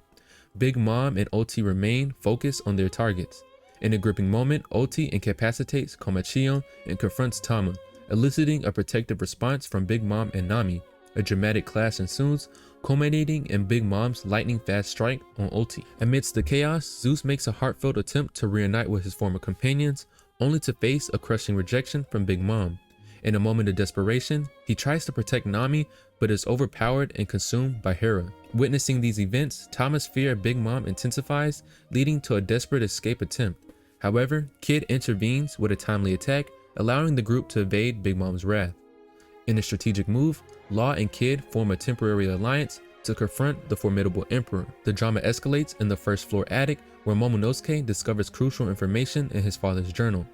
Big Mom and Oti remain focused on their targets. In a gripping moment, Oti incapacitates Komachiyo and confronts Tama, eliciting a protective response from Big Mom and Nami. A dramatic clash ensues, culminating in Big Mom's lightning-fast strike on Oti. Amidst the chaos, Zeus makes a heartfelt attempt to reunite with his former companions, only to face a crushing rejection from Big Mom. In a moment of desperation, he tries to protect Nami, but is overpowered and consumed by Hera. Witnessing these events, Tama's fear of Big Mom intensifies, leading to a desperate escape attempt. However, Kid intervenes with a timely attack, allowing the group to evade Big Mom's wrath. In a strategic move, Law and Kid form a temporary alliance to confront the formidable Emperor. The drama escalates in the first floor attic, where Momonosuke discovers crucial information in his father's journal.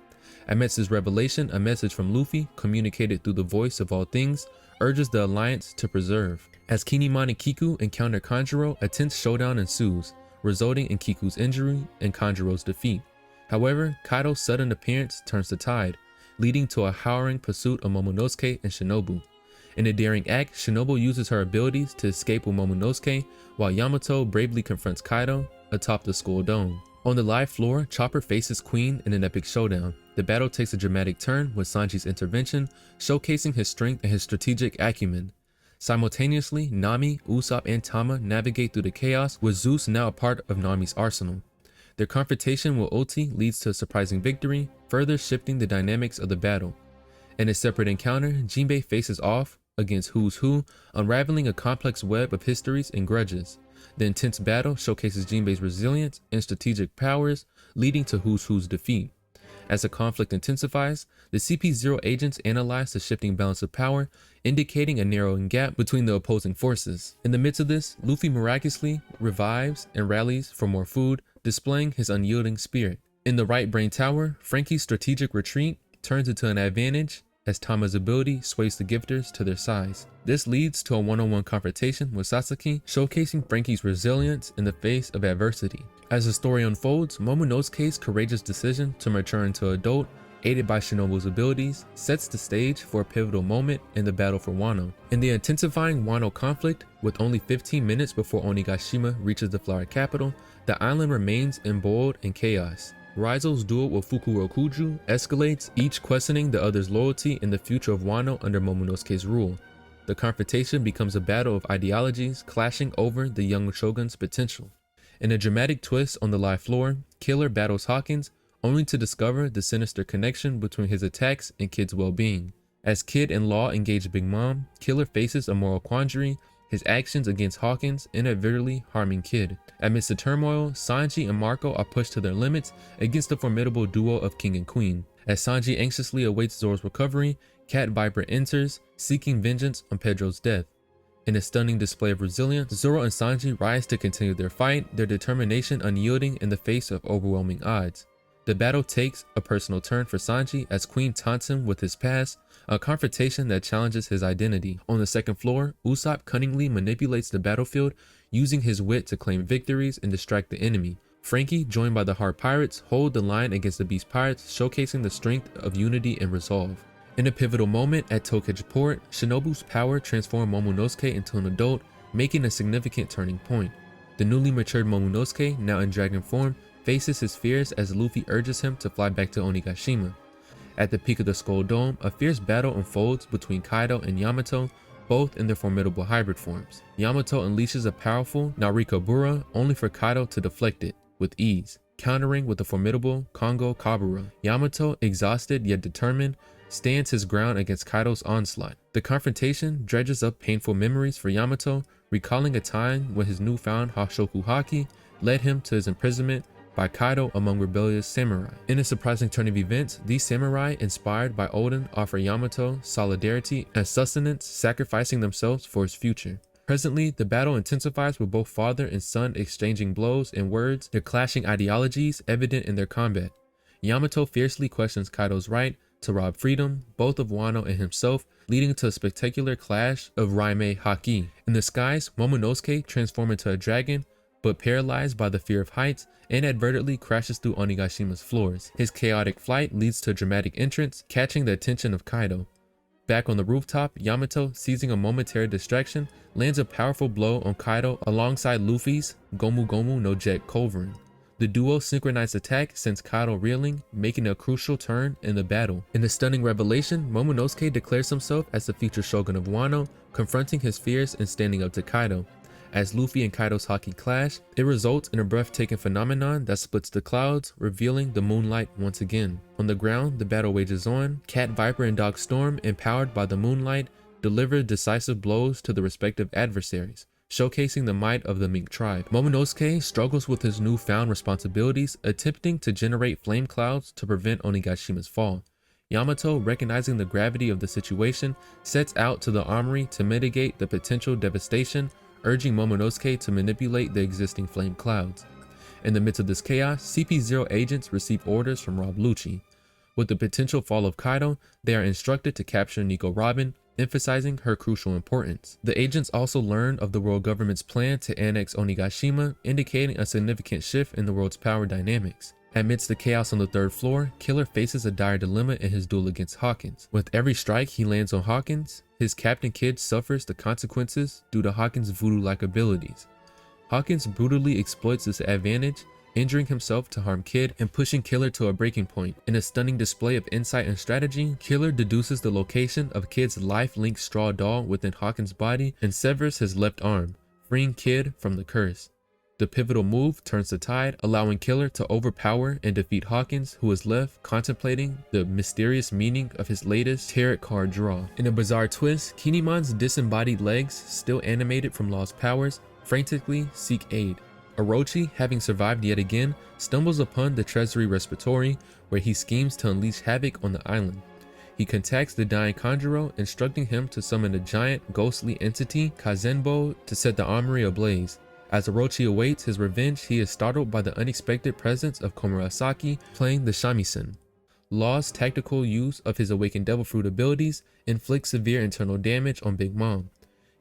Amidst his revelation, a message from Luffy, communicated through the voice of all things, urges the alliance to preserve. As Kinemon and Kiku encounter Kanjuro, a tense showdown ensues, resulting in Kiku's injury and Kanjuro's defeat. However, Kaido's sudden appearance turns the tide, leading to a harrowing pursuit of Momonosuke and Shinobu. In a daring act, Shinobu uses her abilities to escape with Momonosuke, while Yamato bravely confronts Kaido atop the school dome. On the live floor, Chopper faces Queen in an epic showdown. The battle takes a dramatic turn with Sanji's intervention, showcasing his strength and his strategic acumen. Simultaneously, Nami, Usopp, and Tama navigate through the chaos, with Zeus now a part of Nami's arsenal. Their confrontation with Oti leads to a surprising victory, further shifting the dynamics of the battle. In a separate encounter, Jinbei faces off against Who's Who, unraveling a complex web of histories and grudges. The intense battle showcases Jinbei's resilience and strategic powers, leading to Who's Who's defeat. As the conflict intensifies, the CP0 agents analyze the shifting balance of power, indicating a narrowing gap between the opposing forces. In the midst of this, Luffy miraculously revives and rallies for more food, displaying his unyielding spirit. In the Right Brain Tower, Frankie's strategic retreat turns into an advantage as Tama's ability sways the gifters to their sides. This leads to a one-on-one confrontation with Sasaki, showcasing Frankie's resilience in the face of adversity. As the story unfolds, Momonosuke's courageous decision to mature into adult, aided by Shinobu's abilities, sets the stage for a pivotal moment in the battle for Wano. In the intensifying Wano conflict, with only 15 minutes before Onigashima reaches the flower capital, the island remains embroiled in chaos. Raizo's duel with Fukurokuju escalates, each questioning the other's loyalty in the future of Wano under Momonosuke's rule. The confrontation becomes a battle of ideologies, clashing over the young shogun's potential. In a dramatic twist on the live floor, Killer battles Hawkins, only to discover the sinister connection between his attacks and Kid's well-being. As Kid and Law engage Big Mom, Killer faces a moral quandary, his actions against Hawkins inadvertently harming Kid. Amidst the turmoil, Sanji and Marco are pushed to their limits against the formidable duo of King and Queen. As Sanji anxiously awaits Zoro's recovery, Cat Viper enters, seeking vengeance on Pedro's death. In a stunning display of resilience, Zoro and Sanji rise to continue their fight, their determination unyielding in the face of overwhelming odds. The battle takes a personal turn for Sanji as Queen taunts him with his past, a confrontation that challenges his identity. On the second floor, Usopp cunningly manipulates the battlefield, using his wit to claim victories and distract the enemy. Frankie, joined by the Heart Pirates, hold the line against the Beast Pirates, showcasing the strength of unity and resolve. In a pivotal moment at Tokechi Port, Shinobu's power transformed Momonosuke into an adult, making a significant turning point. The newly matured Momonosuke, now in dragon form, faces his fears as Luffy urges him to fly back to Onigashima. At the peak of the Skull Dome, a fierce battle unfolds between Kaido and Yamato, both in their formidable hybrid forms. Yamato unleashes a powerful Narikabura only for Kaido to deflect it with ease, countering with a formidable Kongo Kabura. Yamato, exhausted yet determined, stands his ground against Kaido's onslaught. The confrontation dredges up painful memories for Yamato, recalling a time when his newfound Hashoku Haki led him to his imprisonment by Kaido among rebellious samurai. In a surprising turn of events, these samurai, inspired by Oden, offer Yamato solidarity and sustenance, sacrificing themselves for his future. Presently, the battle intensifies with both father and son exchanging blows and words, their clashing ideologies evident in their combat. Yamato fiercely questions Kaido's right to rob freedom, both of Wano and himself, leading to a spectacular clash of Raimei Haki. In the skies, Momonosuke transforms into a dragon, but paralyzed by the fear of heights, inadvertently crashes through Onigashima's floors. His chaotic flight leads to a dramatic entrance, catching the attention of Kaido. Back on the rooftop, Yamato, seizing a momentary distraction, lands a powerful blow on Kaido alongside Luffy's Gomu Gomu no Jet Culverin. The duo's synchronized attack sends Kaido reeling, making a crucial turn in the battle. In a stunning revelation, Momonosuke declares himself as the future shogun of Wano, confronting his fears and standing up to Kaido. As Luffy and Kaido's Haki clash, it results in a breathtaking phenomenon that splits the clouds, revealing the moonlight once again. On the ground, the battle wages on. Cat Viper and Dog Storm, empowered by the moonlight, deliver decisive blows to the respective adversaries, showcasing the might of the Mink tribe. Momonosuke struggles with his newfound responsibilities, attempting to generate flame clouds to prevent Onigashima's fall. Yamato, recognizing the gravity of the situation, sets out to the armory to mitigate the potential devastation, urging Momonosuke to manipulate the existing flame clouds. In the midst of this chaos, CP0 agents receive orders from Rob Lucci. With the potential fall of Kaido, they are instructed to capture Nico Robin, emphasizing her crucial importance. The agents also learn of the world government's plan to annex Onigashima, indicating a significant shift in the world's power dynamics. Amidst the chaos on the third floor, Killer faces a dire dilemma in his duel against Hawkins. With every strike he lands on Hawkins, his Captain Kid suffers the consequences due to Hawkins' voodoo-like abilities. Hawkins brutally exploits this advantage, injuring himself to harm Kid and pushing Killer to a breaking point. In a stunning display of insight and strategy, Killer deduces the location of Kid's life-linked straw doll within Hawkins' body and severs his left arm, freeing Kid from the curse. The pivotal move turns the tide, allowing Killer to overpower and defeat Hawkins, who is left contemplating the mysterious meaning of his latest tarot card draw. In a bizarre twist, Kinemon's disembodied legs, still animated from lost powers, frantically seek aid. Orochi, having survived yet again, stumbles upon the Treasury Respiratory, where he schemes to unleash havoc on the island. He contacts the dying Kanjuro, instructing him to summon a giant, ghostly entity, Kazenbo, to set the armory ablaze. As Orochi awaits his revenge, he is startled by the unexpected presence of Komurasaki playing the shamisen. Law's tactical use of his awakened devil fruit abilities inflicts severe internal damage on Big Mom.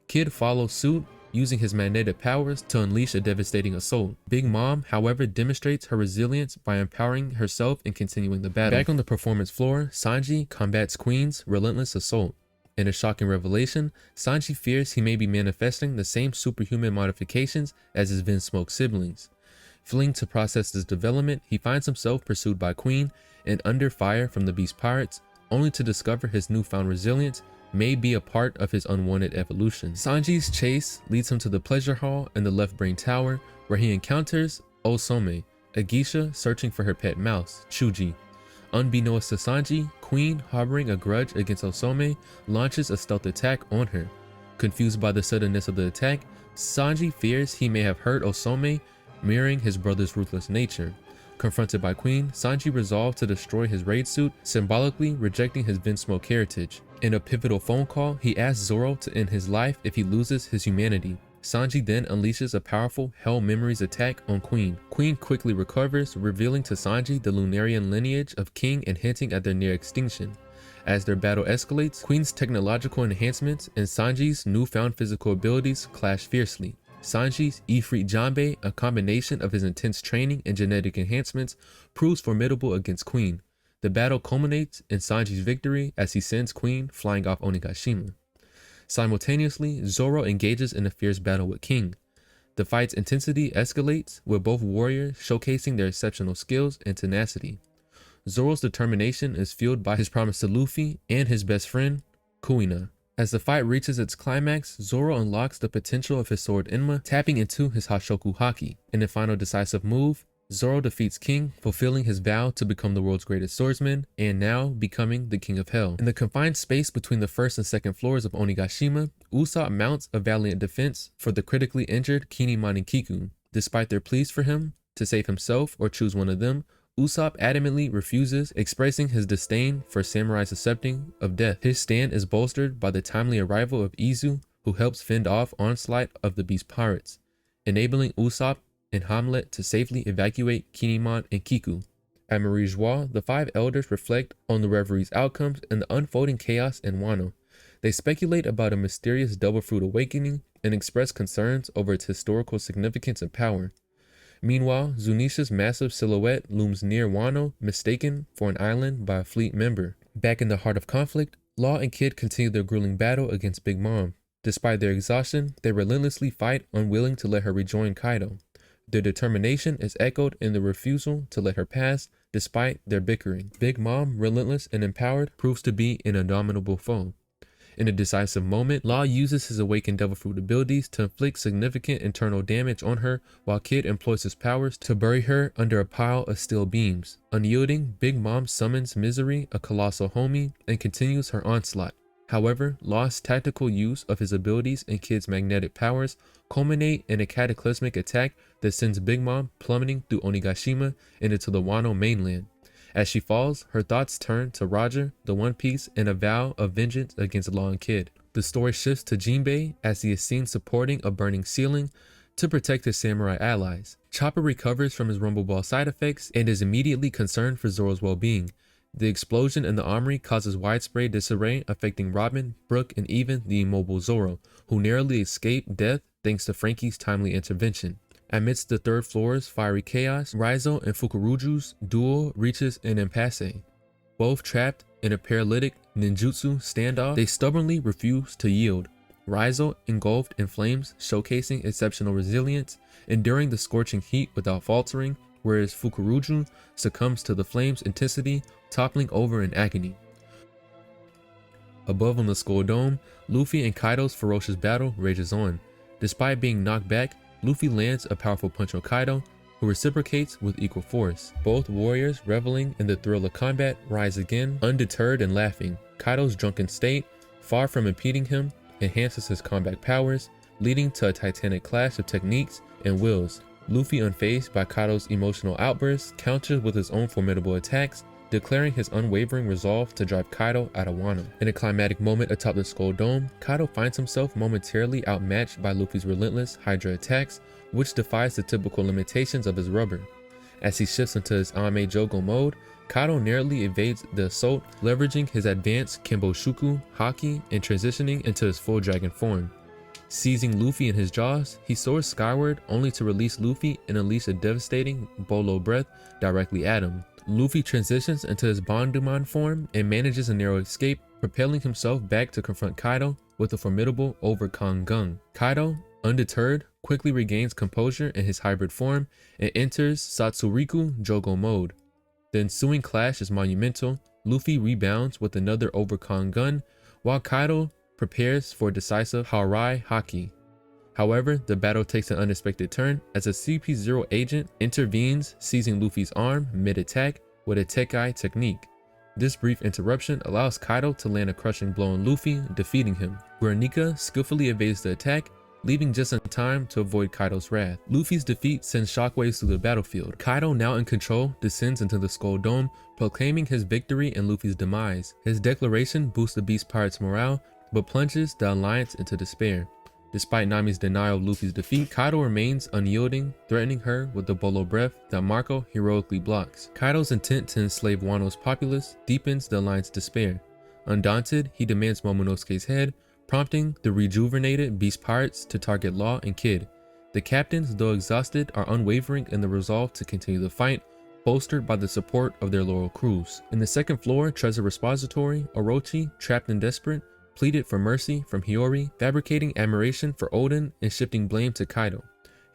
Kid follows suit, using his magnetic powers to unleash a devastating assault. Big Mom, however, demonstrates her resilience by empowering herself and continuing the battle. Back on the performance floor, Sanji combats Queen's relentless assault. In a shocking revelation, Sanji fears he may be manifesting the same superhuman modifications as his Vinsmoke siblings. Fleeing to process this development, he finds himself pursued by Queen and under fire from the Beast Pirates, only to discover his newfound resilience may be a part of his unwanted evolution. Sanji's chase leads him to the pleasure hall in the Left Brain Tower, where he encounters Osome, a geisha searching for her pet mouse, Chuji. Unbeknownst to Sanji, Queen, harboring a grudge against Osome, launches a stealth attack on her. Confused by the suddenness of the attack, Sanji fears he may have hurt Osome, mirroring his brother's ruthless nature. Confronted by Queen, Sanji resolves to destroy his raid suit, symbolically rejecting his Vinsmoke heritage. In a pivotal phone call, he asks Zoro to end his life if he loses his humanity. Sanji then unleashes a powerful Hell Memories attack on Queen. Queen quickly recovers, revealing to Sanji the Lunarian lineage of King and hinting at their near extinction. As their battle escalates, Queen's technological enhancements and Sanji's newfound physical abilities clash fiercely. Sanji's Ifrit Janbei, a combination of his intense training and genetic enhancements, proves formidable against Queen. The battle culminates in Sanji's victory as he sends Queen flying off Onigashima. Simultaneously, Zoro engages in a fierce battle with King. The fight's intensity escalates, with both warriors showcasing their exceptional skills and tenacity. Zoro's determination is fueled by his promise to Luffy and his best friend, Kuina. As the fight reaches its climax, Zoro unlocks the potential of his sword Enma, tapping into his Hashoku Haki. In the final decisive move, Zoro defeats King, fulfilling his vow to become the world's greatest swordsman, and now becoming the King of Hell. In the confined space between the first and second floors of Onigashima, Usopp mounts a valiant defense for the critically injured Kinemon and Kiku. Despite their pleas for him to save himself or choose one of them, Usopp adamantly refuses, expressing his disdain for samurai's accepting of death. His stand is bolstered by the timely arrival of Izu, who helps fend off onslaught of the beast pirates, enabling Usopp and Hamlet to safely evacuate Kinemon and Kiku. At Marie Joie, the five elders reflect on the Reverie's outcomes and the unfolding chaos in Wano. They speculate about a mysterious double fruit awakening and express concerns over its historical significance and power. Meanwhile, Zunisha's massive silhouette looms near Wano, mistaken for an island by a fleet member. Back in the heart of conflict, Law and Kid continue their grueling battle against Big Mom. Despite their exhaustion, they relentlessly fight, unwilling to let her rejoin Kaido. Their determination is echoed in the refusal to let her pass, despite their bickering. Big Mom, relentless and empowered, proves to be an indomitable foe. In a decisive moment, Law uses his awakened Devil Fruit abilities to inflict significant internal damage on her, while Kid employs his powers to bury her under a pile of steel beams. Unyielding, Big Mom summons Misery, a colossal homie, and continues her onslaught. However, Law's tactical use of his abilities and Kid's magnetic powers culminate in a cataclysmic attack that sends Big Mom plummeting through Onigashima and into the Wano mainland. As she falls, her thoughts turn to Roger, the One Piece, and a vow of vengeance against Law and Kid. The story shifts to Jinbei as he is seen supporting a burning ceiling to protect his samurai allies. Chopper recovers from his Rumble Ball side effects and is immediately concerned for Zoro's well-being. The explosion in the armory causes widespread disarray, affecting Robin, Brook, and even the immobile Zoro, who narrowly escaped death thanks to Frankie's timely intervention. Amidst the third floor's fiery chaos, Raizo and Fukuruju's duel reaches an impasse. Both trapped in a paralytic ninjutsu standoff, they stubbornly refuse to yield. Raizo engulfed in flames, showcasing exceptional resilience, enduring the scorching heat without faltering, whereas Fukuruju succumbs to the flame's intensity, toppling over in agony. Above on the Skull Dome, Luffy and Kaido's ferocious battle rages on. Despite being knocked back, Luffy lands a powerful punch on Kaido, who reciprocates with equal force. Both warriors, reveling in the thrill of combat, rise again, undeterred and laughing. Kaido's drunken state, far from impeding him, enhances his combat powers, leading to a titanic clash of techniques and wills. Luffy, unfazed by Kaido's emotional outbursts, counters with his own formidable attacks, declaring his unwavering resolve to drive Kaido out of Wano. In a climatic moment atop the Skull Dome, Kaido finds himself momentarily outmatched by Luffy's relentless Hydra attacks, which defies the typical limitations of his rubber. As he shifts into his Ame Jogo mode, Kaido narrowly evades the assault, leveraging his advanced Kemboshuku Haki and transitioning into his full dragon form. Seizing Luffy in his jaws, he soars skyward only to release Luffy and unleash a devastating Bolo breath directly at him. Luffy transitions into his Bonduman form and manages a narrow escape, propelling himself back to confront Kaido with a formidable Overkong Gung. Kaido, undeterred, quickly regains composure in his hybrid form and enters Satsuriku Jogo mode. The ensuing clash is monumental. Luffy rebounds with another Overkong Gun, while Kaido prepares for a decisive Harai Haki. However, the battle takes an unexpected turn as a CP0 agent intervenes, seizing Luffy's arm mid-attack with a Tekai technique. This brief interruption allows Kaido to land a crushing blow on Luffy, defeating him. Guernica skillfully evades the attack, leaving just in time to avoid Kaido's wrath. Luffy's defeat sends shockwaves through the battlefield. Kaido, now in control, descends into the Skull Dome, proclaiming his victory and Luffy's demise. His declaration boosts the Beast Pirates' morale, but plunges the Alliance into despair. Despite Nami's denial of Luffy's defeat, Kaido remains unyielding, threatening her with the Bolo breath that Marco heroically blocks. Kaido's intent to enslave Wano's populace deepens the Alliance's despair. Undaunted, he demands Momonosuke's head, prompting the rejuvenated Beast Pirates to target Law and Kid. The captains, though exhausted, are unwavering in the resolve to continue the fight, bolstered by the support of their loyal crews. In the second floor, Treasure Repository, Orochi, trapped and desperate, pleaded for mercy from Hiyori, fabricating admiration for Oden and shifting blame to Kaido.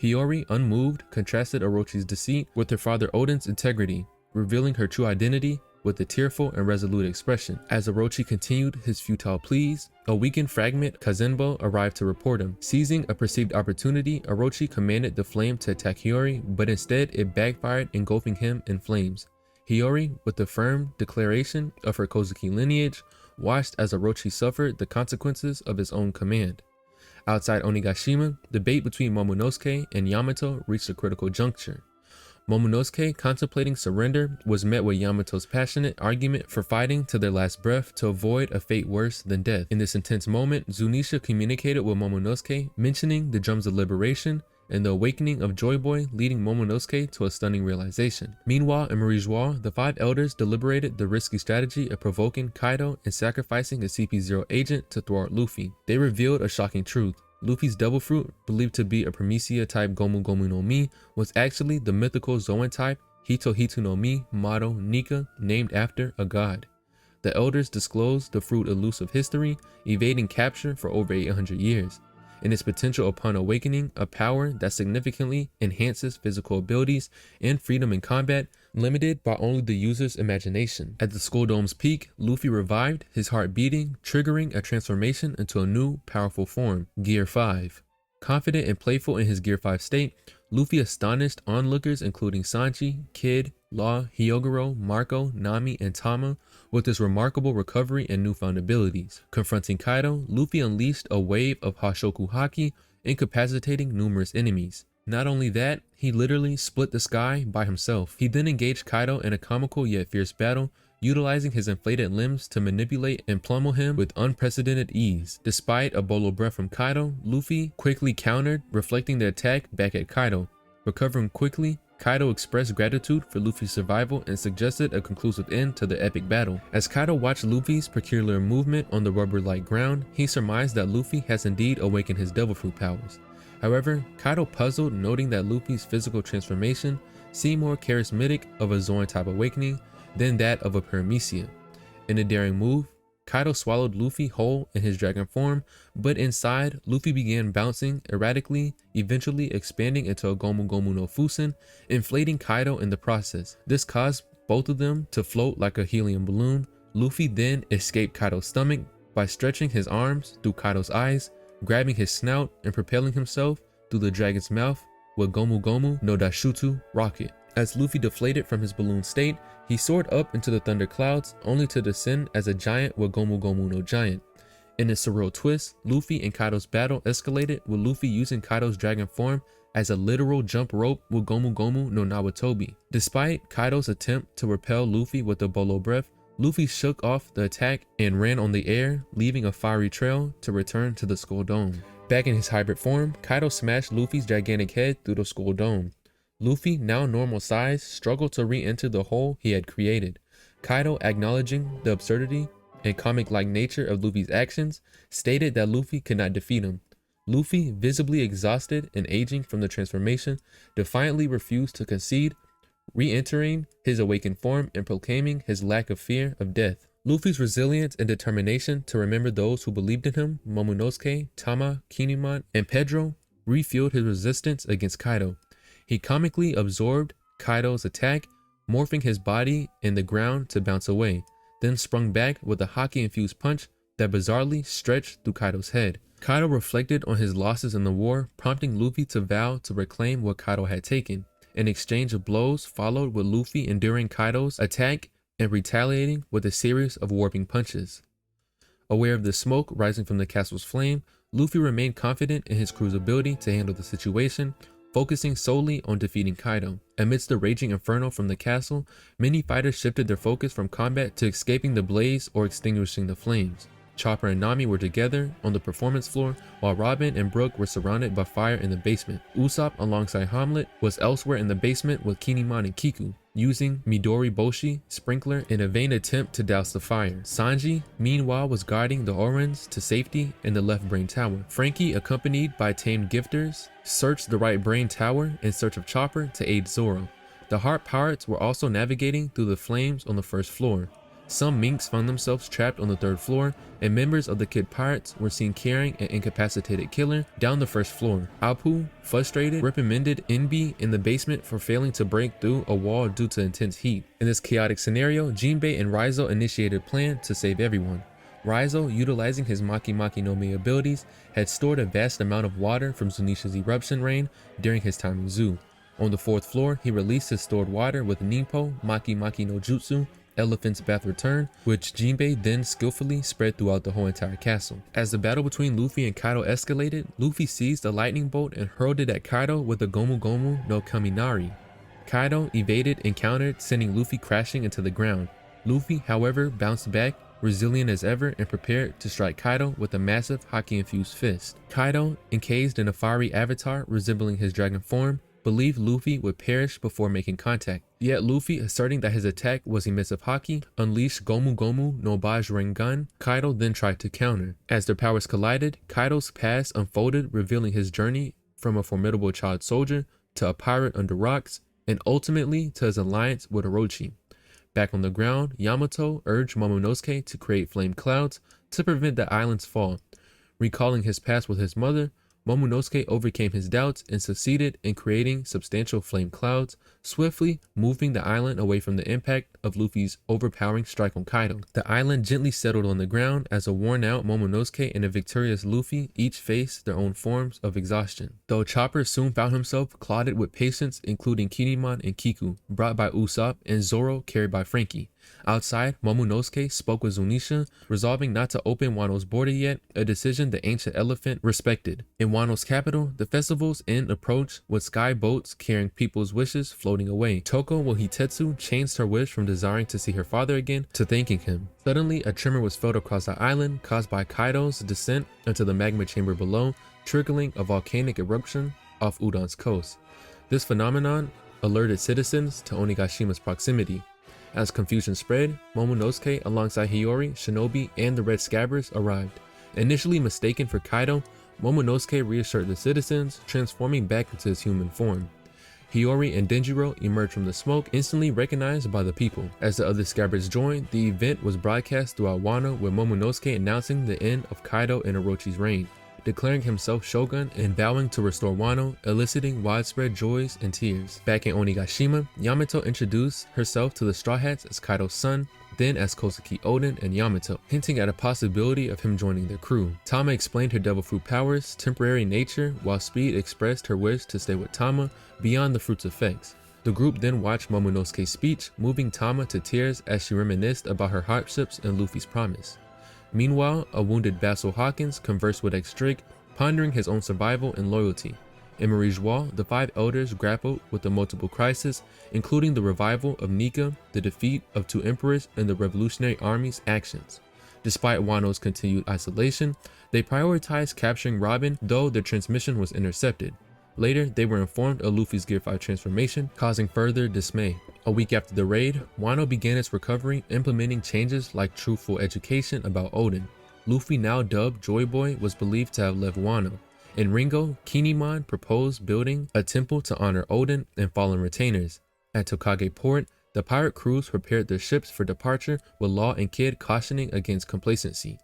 Hiyori, unmoved, contrasted Orochi's deceit with her father Oden's integrity. revealing her true identity with a tearful and resolute expression. As Orochi continued his futile pleas, a weakened fragment Kazenbo arrived to report him. Seizing a perceived opportunity, Orochi commanded the flame to attack Hiyori, but instead it backfired, engulfing him in flames. Hiyori, with the firm declaration of her Kozuki lineage, watched as Orochi suffered the consequences of his own command. Outside Onigashima, the debate between Momonosuke and Yamato reached a critical juncture. Momonosuke, contemplating surrender, was met with Yamato's passionate argument for fighting to their last breath to avoid a fate worse than death. In this intense moment, Zunisha communicated with Momonosuke, mentioning the drums of liberation and the awakening of Joy Boy, leading Momonosuke to a stunning realization. Meanwhile, in Marijois, the 5 elders deliberated the risky strategy of provoking Kaido and sacrificing a CP0 agent to thwart Luffy. They revealed a shocking truth. Luffy's devil fruit, believed to be a Promethea type Gomu Gomu no Mi, was actually the mythical Zoan type Hito Hito no Mi Mado Nika, named after a god. The elders disclosed the fruit elusive history, evading capture for over 800 years. In its potential upon awakening, a power that significantly enhances physical abilities and freedom in combat, limited by only the user's imagination. At the Skull Dome's peak, Luffy revived, his heart beating, triggering a transformation into a new, powerful form, Gear 5. Confident and playful in his Gear 5 state, Luffy astonished onlookers including Sanji, Kid, Law, Hyogoro, Marco, Nami, and Tama with his remarkable recovery and newfound abilities. Confronting Kaido, Luffy unleashed a wave of Hashoku Haki, incapacitating numerous enemies. Not only that, he literally split the sky by himself. He then engaged Kaido in a comical yet fierce battle, utilizing his inflated limbs to manipulate and pummel him with unprecedented ease. Despite a bolo breath from Kaido, Luffy quickly countered, reflecting the attack back at Kaido. Recovering quickly, Kaido expressed gratitude for Luffy's survival and suggested a conclusive end to the epic battle. As Kaido watched Luffy's peculiar movement on the rubber-like ground, he surmised that Luffy has indeed awakened his devil fruit powers. However, Kaido puzzled, noting that Luffy's physical transformation seemed more charismatic of a Zoan type awakening than that of a Paramecia. In a daring move, Kaido swallowed Luffy whole in his dragon form, but inside, Luffy began bouncing erratically, eventually expanding into a Gomu Gomu no Fusen, inflating Kaido in the process. This caused both of them to float like a helium balloon. Luffy then escaped Kaido's stomach by stretching his arms through Kaido's eyes, grabbing his snout and propelling himself through the dragon's mouth with Gomu Gomu no Dashutu rocket. As Luffy deflated from his balloon state, he soared up into the thunder clouds, only to descend as a giant with Gomu Gomu no Giant. In a surreal twist, Luffy and Kaido's battle escalated, with Luffy using Kaido's dragon form as a literal jump rope with Gomu Gomu no Nawatobi. Despite Kaido's attempt to repel Luffy with a bolo breath, Luffy shook off the attack and ran on the air, leaving a fiery trail to return to the Skull Dome. Back in his hybrid form, Kaido smashed Luffy's gigantic head through the Skull Dome. Luffy, now normal size, struggled to re-enter the hole he had created. Kaido, acknowledging the absurdity and comic-like nature of Luffy's actions, stated that Luffy could not defeat him. Luffy, visibly exhausted and aging from the transformation, defiantly refused to concede, re-entering his awakened form and proclaiming his lack of fear of death. Luffy's resilience and determination to remember those who believed in him, Momonosuke, Tama, Kinemon, and Pedro, refueled his resistance against Kaido. He comically absorbed Kaido's attack, morphing his body in the ground to bounce away, then sprung back with a Haki-infused punch that bizarrely stretched through Kaido's head. Kaido reflected on his losses in the war, prompting Luffy to vow to reclaim what Kaido had taken. An exchange of blows followed, with Luffy enduring Kaido's attack and retaliating with a series of warping punches. Aware of the smoke rising from the castle's flame, Luffy remained confident in his crew's ability to handle the situation, focusing solely on defeating Kaido. Amidst the raging inferno from the castle, many fighters shifted their focus from combat to escaping the blaze or extinguishing the flames. Chopper and Nami were together on the performance floor, while Robin and Brook were surrounded by fire in the basement. Usopp, alongside Hamlet, was elsewhere in the basement with Kinemon and Kiku, using Midori Boshi sprinkler in a vain attempt to douse the fire. Sanji, meanwhile, was guarding the Orans to safety in the left brain tower. Frankie, accompanied by tamed gifters, searched the right brain tower in search of Chopper to aid Zoro. The Heart Pirates were also navigating through the flames on the first floor. Some minks found themselves trapped on the 3rd floor, and members of the Kid Pirates were seen carrying an incapacitated killer down the 1st floor. Apu, frustrated, reprimanded Inbi in the basement for failing to break through a wall due to intense heat. In this chaotic scenario, Jinbei and Raizo initiated a plan to save everyone. Raizo, utilizing his Maki Maki no Mi abilities, had stored a vast amount of water from Zunisha's eruption rain during his time in Zoo. On the 4th floor, he released his stored water with Ninpo, Maki Maki no Jutsu, Elephant's Bath Return, which Jinbei then skillfully spread throughout the whole entire castle. As the battle between Luffy and Kaido escalated, Luffy seized a lightning bolt and hurled it at Kaido with a Gomu Gomu no Kaminari. Kaido evaded and countered, sending Luffy crashing into the ground. Luffy, however, bounced back, resilient as ever, and prepared to strike Kaido with a massive Haki-infused fist. Kaido, encased in a fiery avatar resembling his dragon form, believed Luffy would perish before making contact. Yet Luffy, asserting that his attack was emissive Haki, unleashed Gomu Gomu no Bajrengan. Kaido then tried to counter. As their powers collided, Kaido's past unfolded, revealing his journey from a formidable child soldier to a pirate under rocks, and ultimately to his alliance with Orochi. Back on the ground, Yamato urged Momonosuke to create flame clouds to prevent the island's fall. Recalling his past with his mother, Momonosuke overcame his doubts and succeeded in creating substantial flame clouds, swiftly moving the island away from the impact of Luffy's overpowering strike on Kaido. The island gently settled on the ground as a worn-out Momonosuke and a victorious Luffy each faced their own forms of exhaustion. Though Chopper soon found himself clouded with patients, including Kinemon and Kiku, brought by Usopp, and Zoro carried by Frankie. Outside, Momonosuke spoke with Zunisha, resolving not to open Wano's border yet, a decision the ancient elephant respected. In Wano's capital, the festival's end approached with sky boats carrying people's wishes floating away. Toko Wohitetsu changed her wish from desiring to see her father again to thanking him. Suddenly, a tremor was felt across the island, caused by Kaido's descent into the magma chamber below, triggering a volcanic eruption off Udon's coast. This phenomenon alerted citizens to Onigashima's proximity. As confusion spread, Momonosuke alongside Hiyori, Shinobi, and the Red Scabbards arrived. Initially mistaken for Kaido, Momonosuke reassured the citizens, transforming back into his human form. Hiyori and Denjiro emerged from the smoke, instantly recognized by the people. As the other Scabbards joined, the event was broadcast throughout Wano, with Momonosuke announcing the end of Kaido and Orochi's reign, declaring himself shogun and vowing to restore Wano, eliciting widespread joys and tears. Back in Onigashima, Yamato introduced herself to the Straw Hats as Kaido's son, then as Kozuki Oden and Yamato, hinting at a possibility of him joining their crew. Tama explained her devil fruit powers' temporary nature, while Speed expressed her wish to stay with Tama beyond the fruit's effects. The group then watched Momonosuke's speech, moving Tama to tears as she reminisced about her hardships and Luffy's promise. Meanwhile, a wounded Basil Hawkins conversed with X-Drake, pondering his own survival and loyalty. In Marie Joie, the 5 elders grappled with the multiple crises, including the revival of Nika, the defeat of 2 emperors, and the Revolutionary Army's actions. Despite Wano's continued isolation, they prioritized capturing Robin, though their transmission was intercepted. Later, they were informed of Luffy's Gear 5 transformation, causing further dismay. A week after the raid, Wano began its recovery, implementing changes like truthful education about Oden. Luffy, now dubbed Joy Boy, was believed to have left Wano. In Ringo, Kinemon proposed building a temple to honor Oden and fallen retainers. At Tokage Port, the pirate crews prepared their ships for departure, with Law and Kid cautioning against complacency.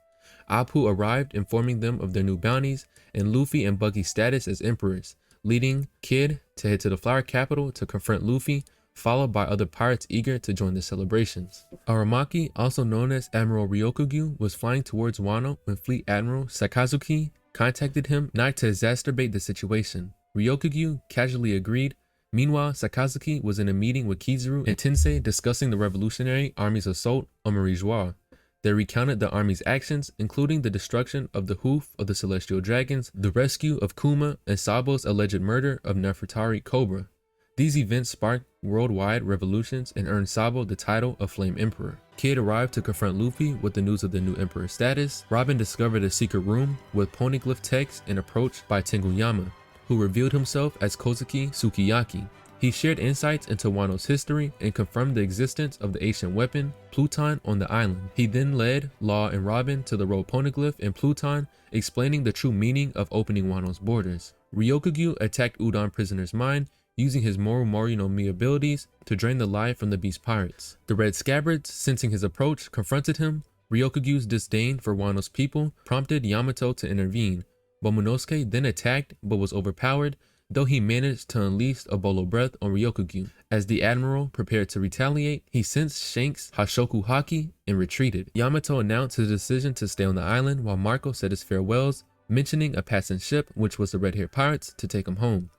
Apu arrived, informing them of their new bounties, and Luffy and Buggy's status as emperors, leading Kid to head to the Flower Capital to confront Luffy, followed by other pirates eager to join the celebrations. Aramaki, also known as Admiral Ryokugyu, was flying towards Wano when Fleet Admiral Sakazuki contacted him not to exacerbate the situation. Ryokugyu casually agreed. Meanwhile, Sakazuki was in a meeting with Kizuru and Tensei discussing the Revolutionary Army's assault on Marie Joie. They recounted the army's actions, including the destruction of the Hoof of the Celestial Dragons, the rescue of Kuma, and Sabo's alleged murder of Nefertari Cobra. These events sparked worldwide revolutions and earned Sabo the title of Flame Emperor. Kid arrived to confront Luffy with the news of the new emperor's status. Robin discovered a secret room with poneglyph text and approached by Tenguyama, who revealed himself as Kozuki Sukiyaki. He shared insights into Wano's history and confirmed the existence of the ancient weapon, Pluton, on the island. He then led Law and Robin to the road poneglyph and Pluton, explaining the true meaning of opening Wano's borders. Ryokugyu attacked Udon Prisoner's mind, using his Moru Moru no Mi abilities to drain the life from the beast pirates. The Red Scabbards, sensing his approach, confronted him. Ryokugyu's disdain for Wano's people prompted Yamato to intervene. Momonosuke then attacked but was overpowered, though he managed to unleash a bolo breath on Ryokugyu. As the admiral prepared to retaliate, he sensed Shanks' Hashoku Haki and retreated. Yamato announced his decision to stay on the island while Marco said his farewells, mentioning a passing ship, which was the red-haired pirates, to take him home.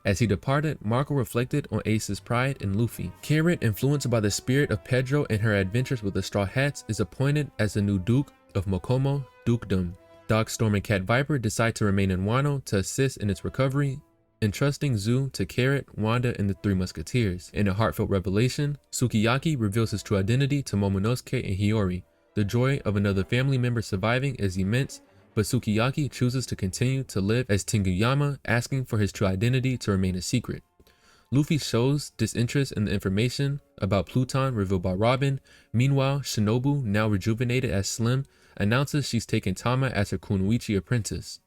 As he departed, Marco reflected on Ace's pride in Luffy. Carrot, influenced by the spirit of Pedro and her adventures with the Straw Hats, is appointed as the new Duke of Mokomo Dukedom. Dogstorm and Cat Viper decide to remain in Wano to assist in its recovery, entrusting Zu to Carrot, Wanda, and the Three Musketeers. In a heartfelt revelation, Sukiyaki reveals his true identity to Momonosuke and Hiyori. The joy of another family member surviving is immense, but Sukiyaki chooses to continue to live as Tenguyama, asking for his true identity to remain a secret. Luffy shows disinterest in the information about Pluton revealed by Robin. Meanwhile, Shinobu, now rejuvenated as Slim, announces she's taken Tama as her Kunoichi apprentice.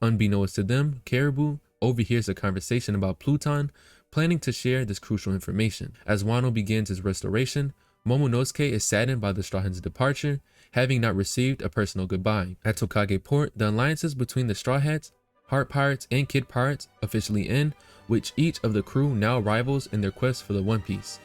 Unbeknownst to them, Caribou overhears a conversation about Pluton, planning to share this crucial information. As Wano begins his restoration, Momonosuke is saddened by the Straw Hats' departure, having not received a personal goodbye. At Tokage Port, the alliances between the Straw Hats, Heart Pirates, and Kid Pirates officially end, which each of the crew now rivals in their quest for the One Piece.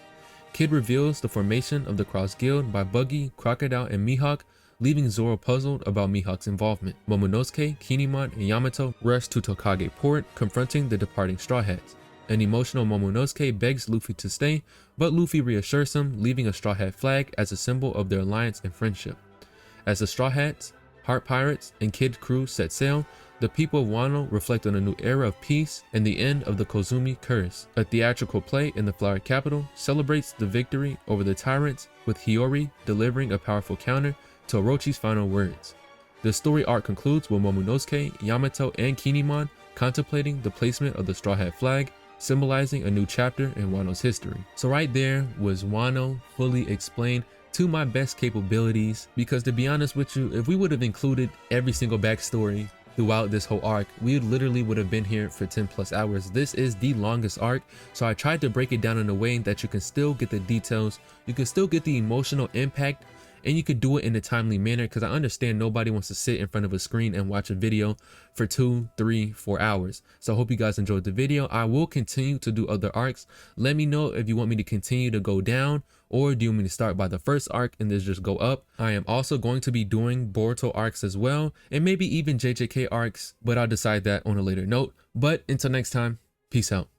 Kid reveals the formation of the Cross Guild by Buggy, Crocodile, and Mihawk, leaving Zoro puzzled about Mihawk's involvement. Momonosuke, Kinemon, and Yamato rush to Tokage Port, confronting the departing Straw Hats. An emotional Momonosuke begs Luffy to stay, but Luffy reassures him, leaving a Straw Hat flag as a symbol of their alliance and friendship. As the Straw Hats, Heart Pirates, and Kid crew set sail, the people of Wano reflect on a new era of peace and the end of the Kozumi Curse. A theatrical play in the Flower Capital celebrates the victory over the tyrants, with Hiyori delivering a powerful counter to Orochi's final words. The story arc concludes with Momonosuke, Yamato, and Kinemon contemplating the placement of the Straw Hat flag, symbolizing a new chapter in Wano's history. So right there was Wano fully explained to my best capabilities, because to be honest with you, if we would have included every single backstory throughout this whole arc, we literally would have been here for 10 plus hours. This is the longest arc, so I tried to break it down in a way that you can still get the details, you can still get the emotional impact, and you could do it in a timely manner, because I understand nobody wants to sit in front of a screen and watch a video for 2, 3, 4 hours. So I hope you guys enjoyed the video. I will continue to do other arcs. Let me know if you want me to continue to go down, or do you want me to start by the first arc and then just go up. I am also going to be doing Boruto arcs as well, and maybe even JJK arcs, but I'll decide that on a later note. But until next time, peace out.